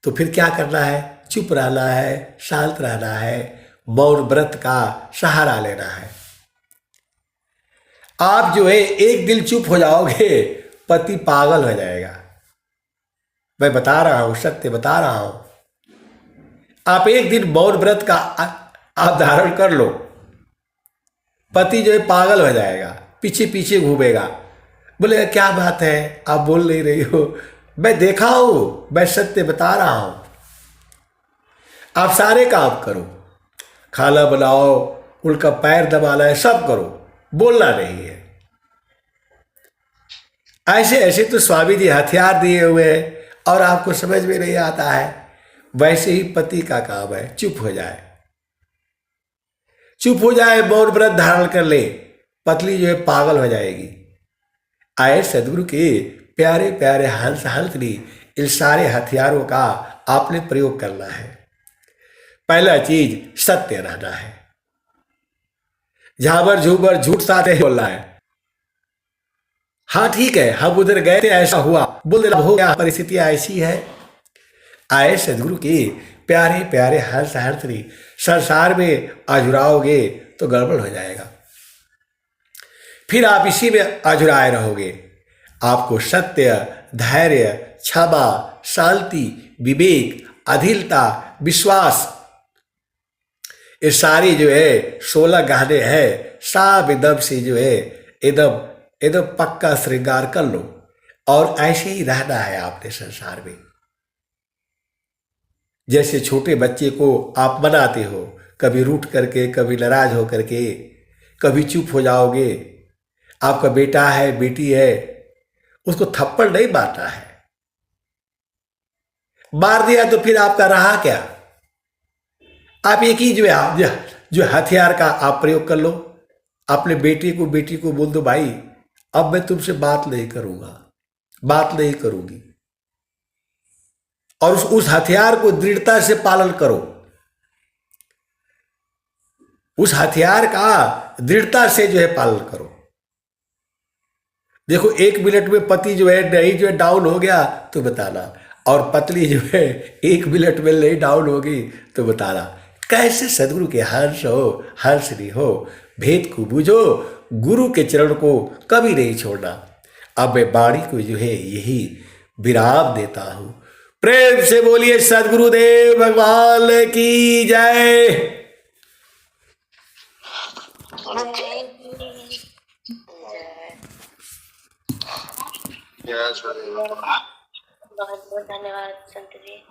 तो फिर क्या करना है? चुप रहना है, शांत रहना है, मौन व्रत का सहारा लेना है। आप जो है एक दिन चुप हो जाओगे, पति पागल हो जाएगा। मैं बता रहा हूं, सत्य बता रहा हूं। आप एक दिन मौन व्रत का आप धारण कर लो, पति जो है पागल हो जाएगा, पीछे पीछे घूमेगा, बोले क्या बात है आप बोल नहीं रही हो। मैं देखा हूं, मैं सत्य बता रहा हूं। आप सारे काम करो, खाना बनाओ, उनका पैर दबाना है, सब करो, बोलना नहीं है। ऐसे ऐसे तो स्वामी जी हथियार दिए हुए हैं और आपको समझ में नहीं आता है। वैसे ही पति का काम है, चुप हो जाए, चुप हो जाए, मौन व्रत धारण कर ले, पत्नी जो है पागल हो जाएगी। आए सदगुरु के प्यारे प्यारे हंस हंसनी, इन सारे हथियारों का आपने प्रयोग करना है। पहला चीज सत्य रहना है, झाबर झूबर झूठ साथ नहीं बोलना है। हाँ ठीक है हम उधर गए थे, ऐसा हुआ, बोल देना हो गया, परिस्थितियां ऐसी है। आए सदगुरु के प्यारे प्यारे हंस हंसनी, संसार में अझुराओगे तो गड़बड़ हो जाएगा, फिर आप इसी में अझुराए रहोगे। आपको सत्य, धैर्य, क्षमा, शांति, विवेक, अधीरता, विश्वास, ये सारी जो है 16 गहने हैं, सब एकदम से जो है एकदम एकदम पक्का श्रृंगार कर लो, और ऐसे ही रहना है आपने संसार में। जैसे छोटे बच्चे को आप मनाते हो, कभी रूठ करके, कभी नाराज हो करके, कभी चुप हो जाओगे। आपका बेटा है, बेटी है, उसको थप्पड़ नहीं मारना है। मार दिया तो फिर आपका रहा क्या? आप एक ही जो हथियार का आप प्रयोग कर लो। अपने बेटे को, बेटी को बोल दो भाई अब मैं तुमसे बात नहीं करूंगा, बात नहीं करूंगी, और उस हथियार को दृढ़ता से पालन करो। उस हथियार का दृढ़ता से जो है पालन करो। देखो 1 मिनट में पति जो है नहीं जो है डाउन हो गया तो बताना, और पत्नी जो है 1 मिनट में नहीं डाउन होगी तो बताना। कैसे सदगुरु के हंस हो, हंसनी हो। भेद को बूझो, गुरु के चरण को कभी नहीं छोड़ना। अब मैं वाणी को जो है यही विराम देता हूं। प्रेम से बोलिए सदगुरुदेव भगवान की जय। बहुत बहुत धन्यवाद संत जी।